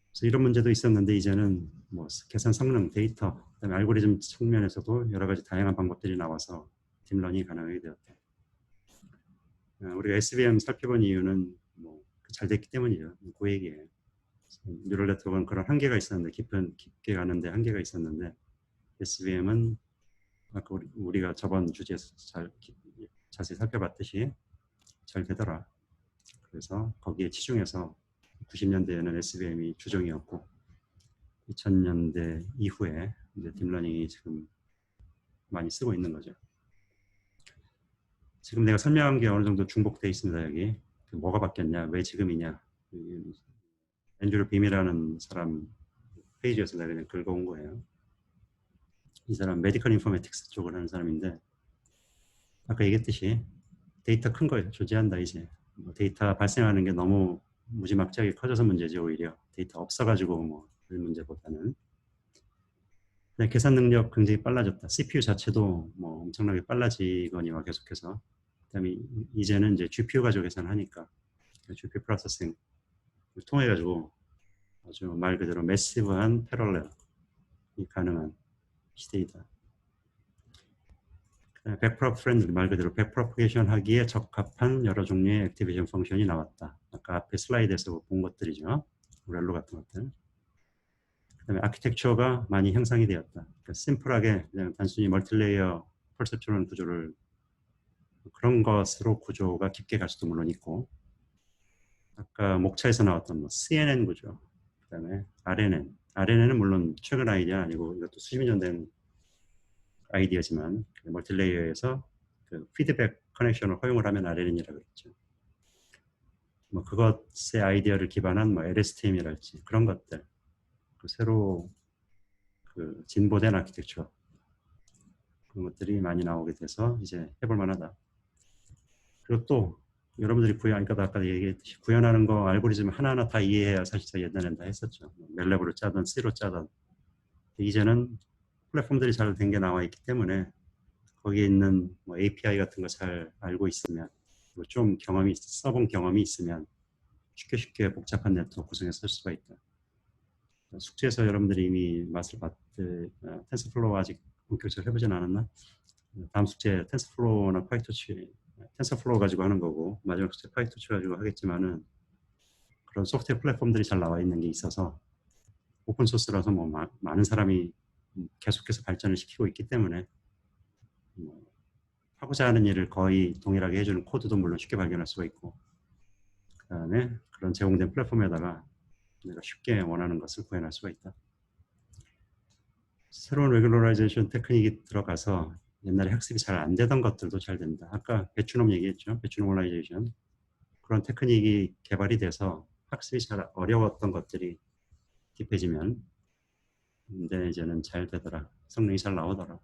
그래서 이런 문제도 있었는데 이제는 뭐 계산 성능, 데이터, 그다음에 알고리즘 측면에서도 여러 가지 다양한 방법들이 나와서 딥러닝이 가능하게 되었다. 우리가 SVM 살펴본 이유는 뭐 잘 됐기 때문이죠. 그 얘기예요. 뉴럴 네트워크는 그런 한계가 있었는데, 깊게 가는데 한계가 있었는데, SVM은 아까 우리가 저번 주제에서 자세히 살펴봤듯이 잘 되더라. 그래서 거기에 치중해서 90년대에는 SVM이 주종이었고, 2000년대 이후에 이제 딥러닝이 지금 많이 쓰고 있는 거죠. 지금 내가 설명한 게 어느 정도 중복되어 있습니다. 여기 뭐가 바뀌었냐, 왜 지금이냐, 앤드류 빔이라는 사람 페이지에서 내가 그냥 긁어온 거예요. 이 사람 메디컬 인포메틱스 쪽을 하는 사람인데, 아까 얘기했듯이 데이터 큰 거 조제한다. 이제 뭐 데이터 발생하는 게 너무 무지막지하게 커져서 문제지, 오히려 데이터 없어가지고 뭐 그런 문제보다는. 계산 능력 굉장히 빨라졌다. CPU 자체도 뭐 엄청나게 빨라지거니와 계속해서. 그다음에 이제는 이제 GPU 가지고 계산하니까 GPU 프로세싱 통해 가지고 아주 말 그대로 매시브한 패럴렐이 가능한 시대이다. 백프롭 프렌드, 말 그대로 백프로포게이션 하기에 적합한 여러 종류의 액티베이션 펑션이 나왔다. 아까 앞에 슬라이드에서 본 것들이죠. 렐로 같은 것들. 그다음에 아키텍처가 많이 형성이 되었다. 그러니까 심플하게 그냥 단순히 멀티레이어 퍼셉츄럴 구조를, 그런 것으로 구조가 깊게 갈 수도 물론 있고, 아까 목차에서 나왔던 뭐 CNN 구조, 그다음에 RNN은 물론 최근 아이디어 아니고 이것도 수십 년 된 아이디어지만, 멀티레이어에서 그 피드백 커넥션을 허용을 하면 RNN이라고 그랬죠. 뭐 그것의 아이디어를 기반한 뭐 LSTM이랄지 그런 것들, 그 새로 그 진보된 아키텍처, 그런 것들이 많이 나오게 돼서 이제 해볼 만하다. 그리고 또 여러분들이 그러니까 아까 얘기했듯이 구현하는 거 알고리즘 하나하나 다 이해해야 사실상 옛날엔 다 했었죠. 멜랩으로 짜든 C로 짜든. 이제는 플랫폼들이 잘 된 게 나와 있기 때문에 거기에 있는 뭐 API 같은 거 잘 알고 있으면, 좀 써본 경험이 있으면 쉽게 복잡한 네트워크 구성해서 쓸 수가 있다. 숙제에서 여러분들이 이미 맛을 봤듯, 텐서플로우 아직 본격적으로 해보진 않았나? 다음 숙제 텐서플로우나 파이토치, 텐서플로우 가지고 하는 거고, 마지막 숙제 파이토치 가지고 하겠지만은, 그런 소프트웨어 플랫폼들이 잘 나와 있는 게 있어서 오픈 소스라서 뭐 많은 사람이 계속해서 발전을 시키고 있기 때문에 하고자 하는 일을 거의 동일하게 해주는 코드도 물론 쉽게 발견할 수가 있고, 그 다음에 그런 제공된 플랫폼에다가 내가 쉽게 원하는 것을 구현할 수가 있다. 새로운 레귤러라이제이션 테크닉이 들어가서 옛날에 학습이 잘 안 되던 것들도 잘 된다. 아까 배추놈 얘기했죠. 배추노멀라이제이션. 그런 테크닉이 개발이 돼서 학습이 잘 어려웠던 것들이 딥해지면 근데 이제는 잘 되더라. 성능이 잘 나오더라.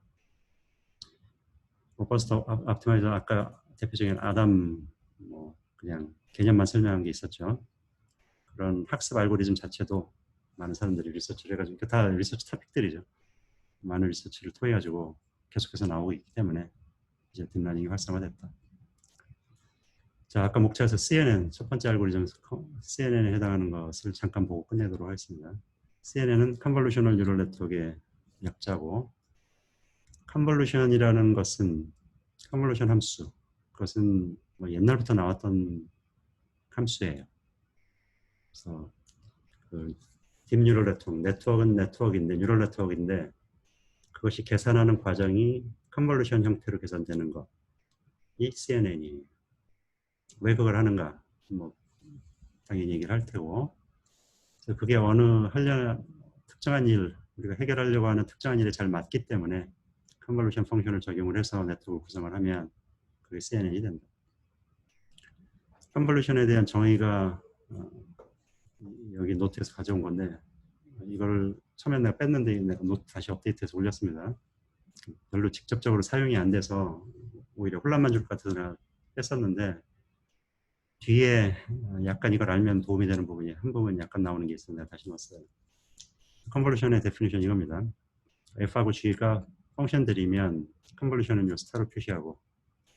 로버스트 옵티마이저 아까 대표적인 아담 뭐 그냥 개념만 설명한 게 있었죠. 그런 학습 알고리즘 자체도 많은 사람들이 리서치를 해가지고 다 리서치 토픽들이죠. 많은 리서치를 통해 가지고 계속해서 나오고 있기 때문에 이제 딥러닝이 활성화됐다. 자, 아까 목차에서 CNN 첫 번째 알고리즘 CNN에 해당하는 것을 잠깐 보고 끝내도록 하겠습니다. CNN은 컨볼루셔널 뉴럴 네트워크의 약자고, 컨볼루션이라는 것은 컨볼루션 함수, 그것은 뭐 옛날부터 나왔던 함수예요. 그래서 그 딥뉴럴 네트워크, 네트워크는 네트워크인데 뉴럴 네트워크인데 그것이 계산하는 과정이 컨볼루션 형태로 계산되는 것이 CNN이에요. 왜 그걸 하는가? 뭐 당연히 얘기를 할 테고, 그래서 그게 어느 하려는 특정한 일, 우리가 해결하려고 하는 특정한 일에 잘 맞기 때문에 컨볼루션 펑션을 적용을 해서 네트워크를 구성을 하면 그게 CNN이 된다. 컨볼루션에 대한 정의가 여기 노트에서 가져온 건데 이걸 처음에 내가 뺐는데 내가 노트 다시 업데이트해서 올렸습니다. 별로 직접적으로 사용이 안 돼서 오히려 혼란만 줄 것 같아서 뺐었는데 뒤에 약간 이걸 알면 도움이 되는 부분이 한 부분 약간 나오는 게 있어서 내가 다시 넣었어요. 컨볼루션의 데피니션 이겁니다. f하고 g가 펑션들이면 컨볼루션은 요 스타로 표시하고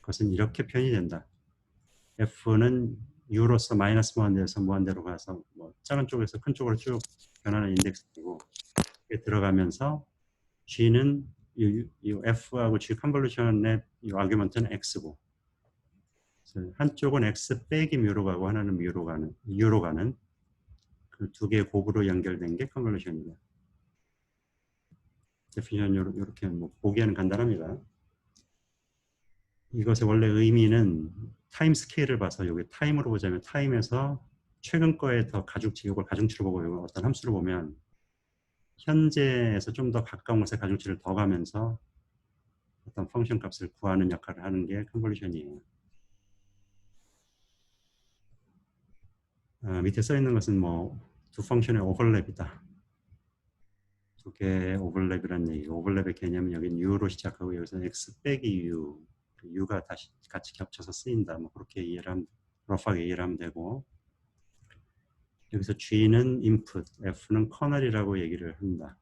그것은 이렇게 표현이 된다. f는 u로서 마이너스 무한대에서 무한대로 가서 뭐 작은 쪽에서 큰 쪽으로 쭉 변하는 인덱스이고 들어가면서 g는 이 f하고 g 컨볼루션의 이 아규먼트는 x고 한쪽은 x 빼기 뮤로 가고 하나는 u로 가는 그 두 개의 곱으로 연결된 게 컨볼루션이다. 데피니션 이렇게 뭐 보기에는 간단합니다. 이것의 원래 의미는 타임 스케일을 봐서 여기 타임으로 보자면 타임에서 최근 거에 더 가중치, 이걸 가중치로 보고 이걸 어떤 함수를 보면 현재에서 좀 더 가까운 곳에 가중치를 더 가면서 어떤 펑션 값을 구하는 역할을 하는 게 컨볼루션이에요. 밑에 써 있는 것은 뭐 두 펑션의 오버랩이다. 두 개의 오버랩이라는 얘기. 오버랩의 개념은 여기는 u로 시작하고 여기서 x 빼기 u, u가 다시 같이 겹쳐서 쓰인다. 뭐 그렇게 이해를 하면 러프하게 이해를 하면 되고 여기서 g는 input, f는 커널이라고 얘기를 한다.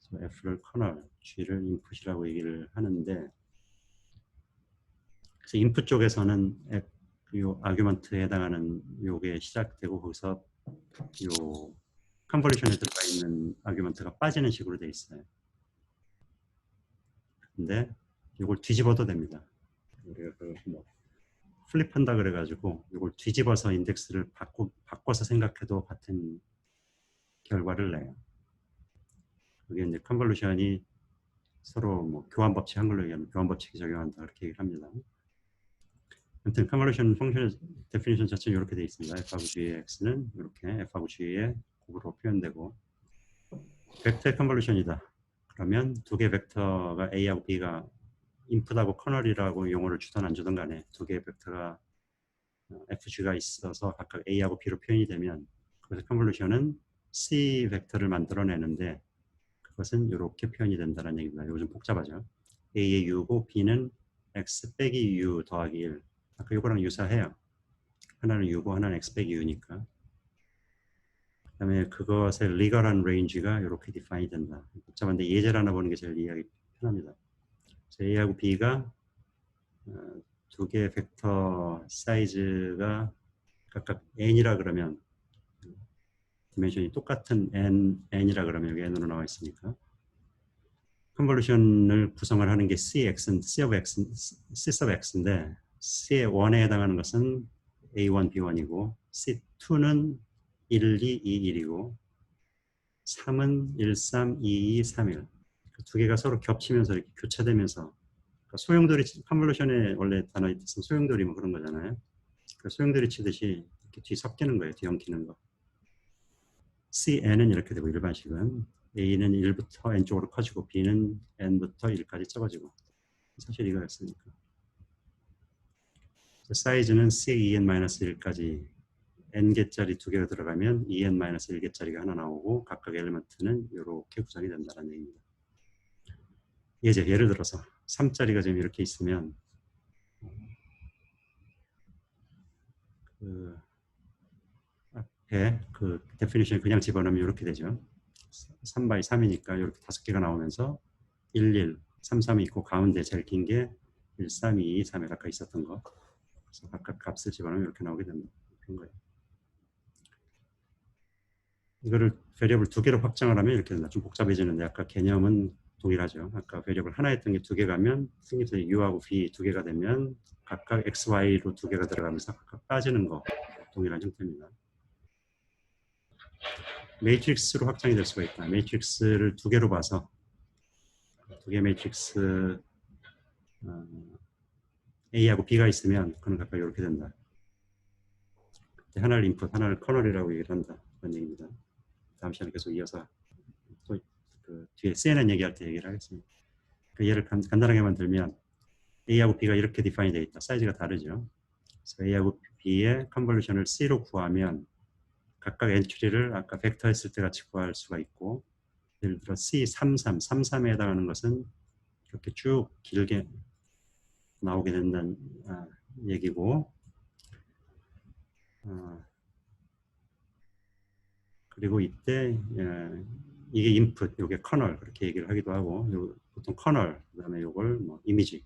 그래서 f를 커널, g를 input이라고 얘기를 하는데 그래서 input 쪽에서는 요 아규먼트에 해당하는 요게 시작되고 거기서 요 컨볼루션에 들어가 있는 아규먼트가 빠지는 식으로 돼 있어요. 근데 이걸 뒤집어도 됩니다. 우리가 뭐 플립한다 그래가지고 이걸 뒤집어서 인덱스를 바꿔서 생각해도 같은 결과를 내요. 그게 이제 컨볼루션이 서로 뭐 교환 법칙 한글로 얘기하면 교환 법칙이 적용한다 그렇게 얘기를 합니다. 아무튼 컨볼루션 펑션의 데피니션 자체는 이렇게 되어 있습니다. f하고 g의 x는 이렇게 f하고 g의 곱으로 표현되고 벡터의 컨볼루션이다. 그러면 두 개의 벡터가 a하고 b가 인풋하고 커널이라고 용어를 주든 안 주든 간에 두 개의 벡터가 fg가 있어서 각각 a하고 b로 표현이 되면 그래서 컨볼루션은 c 벡터를 만들어내는데 그것은 이렇게 표현이 된다는 얘기입니다. 요즘 복잡하죠. a의 u고 b는 x 빼기 u 더하기 1. 아까 이거랑 유사해요. 하나는 u고 하나는 x 빼기 u니까. 그 다음에 그것의 리걸한 레인지가 이렇게 디파인이 된다. 복잡한데 예제를 하나 보는 게 제일 이해하기 편합니다. a하고 b가 두 개의 벡터 사이즈가 각각 n이라 그러면 디멘션이 똑같은 n이라 그러면 여기 n으로 나와 있으니까 컨볼루션을 구성을 하는 게 cx는 c of x인데 c의 1에 해당하는 것은 a1, b1이고 c2는 1, 2, 2, 1이고 3은 1, 3, 2, 2, 3, 1. 그 두 개가 서로 겹치면서 이렇게 교차되면서 그러니까 소용돌이 컨볼루션에 원래 단어의 뜻은 소용돌이 뭐 그런 거잖아요. 그 소용돌이 치듯이 이렇게 뒤 섞이는 거예요. 뒤 엉키는 거. CN은 이렇게 되고 일반식은 A는 1부터 N 쪽으로 커지고 B는 N부터 1까지 적어지고 사실 이거였으니까 사이즈는 CEn-1까지 n개짜리 2개가 들어가면 en-1개짜리가 하나 나오고 각각 엘리먼트는 이렇게 구성이 된다는 얘기입니다. 이제 예를 들어서 3짜리가 지금 이렇게 있으면 그 앞에 그 데피니션 그냥 집어넣으면 이렇게 되죠. 3x3이니까 이렇게 5개가 나오면서 11, 33이 있고 가운데 제일 긴 게 1, 3, 2, 3에 아까 있었던 거. 그래서 각각 값을 집어넣으면 이렇게 나오게 됩니다. 그런 거예요. 이거를 베리어블 2개로 확장을 하면 이렇게 된다. 좀 복잡해지는데 아까 개념은 동일하죠. 아까 베리어블 하나 했던 게 2개 가면 생김새 U하고 V 2개가 되면 각각 X, Y로 2개가 들어가면서 각각 빠지는 거 동일한 형태입니다. 매트릭스로 확장이 될 수가 있다. 매트릭스를 2개로 봐서 2개 매트릭스 A하고 B가 있으면 그는 각각 이렇게 된다. 하나를 인풋, 하나를 커널이라고 얘기를 한다. 그런 얘기입니다. 다음 시간에 계속 이어서 또 그 뒤에 CNN 얘기할 때 얘기를 하겠습니다. 그 예를 간단하게 만들면 A하고 B가 이렇게 디파인 되어 있다. 사이즈가 다르죠. 그래서 A하고 B의 컨볼루션을 C로 구하면 각각 엔트리를 아까 벡터 했을 때 같이 구할 수가 있고 예를 들어 C33, 33에 해당하는 것은 이렇게 쭉 길게 나오게 된다는 얘기고 그리고 이때 이게 인풋, 이게 커널 그렇게 얘기를 하기도 하고 보통 커널 그다음에 이걸 뭐 이미지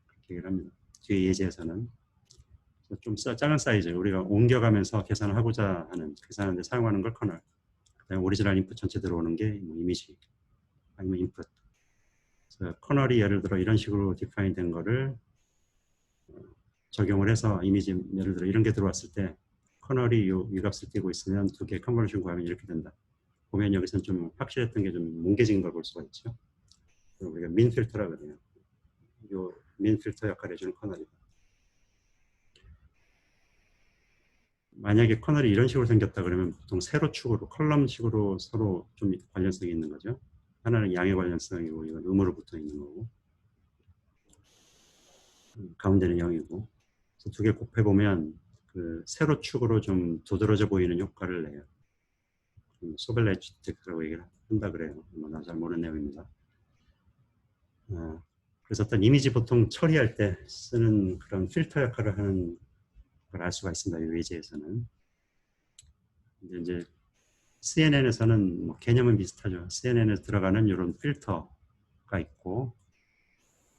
그렇게 얘기를 합니다. 뒤에 예제에서는 좀 작은 사이즈 우리가 옮겨가면서 계산을 하고자 하는 계산하는데 사용하는 걸 커널 그다음에 오리지널 인풋 전체 들어오는 게 뭐 이미지 아니면 인풋 그래서 커널이 예를 들어 이런 식으로 디파인 된 거를 적용을 해서 이미지 예를 들어 이런 게 들어왔을 때 커널이 이 값을 띄고 있으면 2개 컨버전 구하면 이렇게 된다. 보면 여기서는 좀 확실했던 게 좀 뭉개진 걸 볼 수가 있죠. 우리가 민 필터라 그래요. 이 민 필터 역할을 해주는 커널이다. 만약에 커널이 이런 식으로 생겼다 그러면 보통 세로축으로 컬럼식으로 서로 좀 관련성이 있는 거죠. 하나는 양의 관련성이고 이건 음으로 붙어 있는 거고 가운데는 0이고 2개 곱해보면 그 세로축으로 좀 도드라져 보이는 효과를 내요. 소벨레지 테크라고 얘기를 한다 그래요. 난 잘 모르는 내용입니다. 그래서 어떤 이미지 보통 처리할 때 쓰는 그런 필터 역할을 하는 걸 알 수가 있습니다. 이 예제에서는. 근데 이제 CNN에서는 뭐 개념은 비슷하죠. CNN에 들어가는 이런 필터가 있고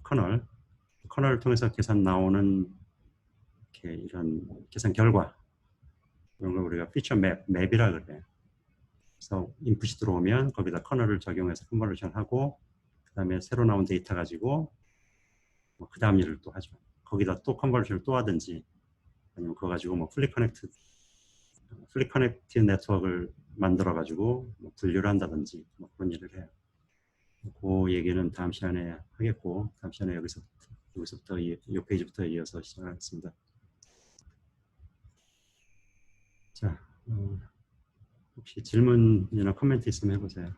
커널을 통해서 계산 나오는 이렇게 이런 계산 결과 이런 걸 우리가 피처 맵이라 그래요. 그래서 인풋이 들어오면 거기다 커널을 적용해서 컨버전하고 그 다음에 새로 나온 데이터 가지고 뭐 그 다음 일을 또 하죠. 거기다 또 컨버전을 또 하든지 아니면 그거 가지고 뭐 플리 커넥트 네트워크를 만들어 가지고 뭐 분류를 한다든지 뭐 그런 일을 해요. 그 얘기는 다음 시간에 하겠고 다음 시간에 여기서부터 이 페이지부터 이어서 시작하겠습니다. 자, 혹시 질문이나 코멘트 있으면 해보세요.